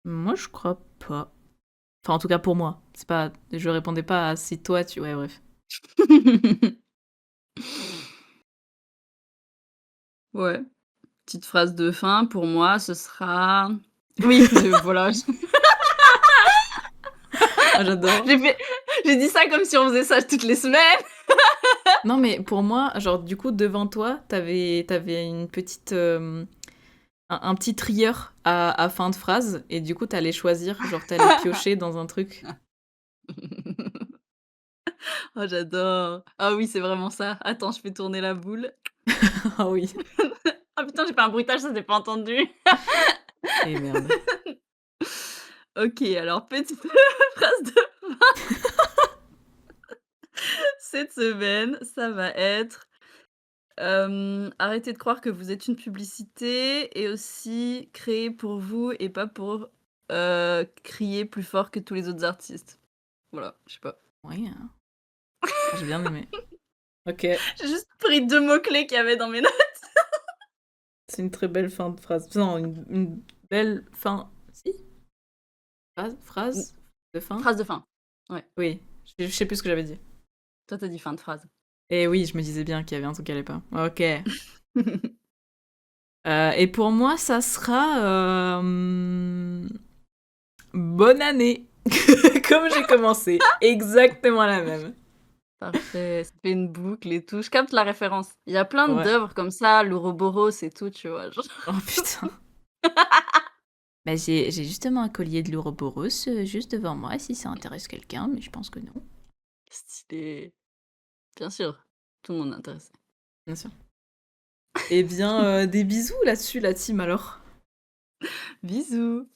moi, je crois pas. Enfin, en tout cas pour moi. C'est pas, je répondais pas à si toi tu. Ouais, bref.
Ouais, petite phrase de fin pour moi, ce sera oui, voilà,
Ah, j'adore.
j'ai fait j'ai dit ça comme si on faisait ça toutes les semaines.
Non, mais pour moi, genre, du coup, devant toi, t'avais une petite. Un petit trieur à fin de phrase, et du coup, t'allais choisir, genre, t'allais piocher dans un truc.
Oh, j'adore. Ah oui, c'est vraiment ça. Attends, je fais tourner la boule.
Ah oui.
Ah putain, j'ai fait un bruitage, ça s'est pas entendu.
Et merde.
OK, alors petite phrase de cette semaine, ça va être, arrêtez de croire que vous êtes une publicité et aussi créez pour vous et pas pour, crier plus fort que tous les autres artistes. Voilà, je sais pas.
Oui, hein. J'ai bien aimé. Ok.
J'ai juste pris 2 mots clés qu'il y avait dans mes notes.
C'est une très belle fin de phrase. Non, une belle fin. Si?
Mmh,
Phrase de fin?
phrase de fin. Ouais,
Oui. Je sais plus ce que j'avais dit.
toi, tu dit fin de phrase.
Et oui, je me disais bien qu'il y avait un truc qui allait pas. Ok. Et pour moi, ça sera bonne année. Comme j'ai commencé. Exactement la même.
Parfait, ça fait une boucle et tout. Je capte la référence. Il y a plein
Ouais.
d'œuvres comme ça, l'Ouroboros et tout, tu vois? Genre
Oh putain. Bah, j'ai justement un collier de l'Ouroboros juste devant moi, si ça intéresse quelqu'un, mais je pense que non.
stylé. Bien sûr, tout le monde est intéressé.
Bien sûr. Eh bien, des bisous là-dessus, la team alors.
Bisous.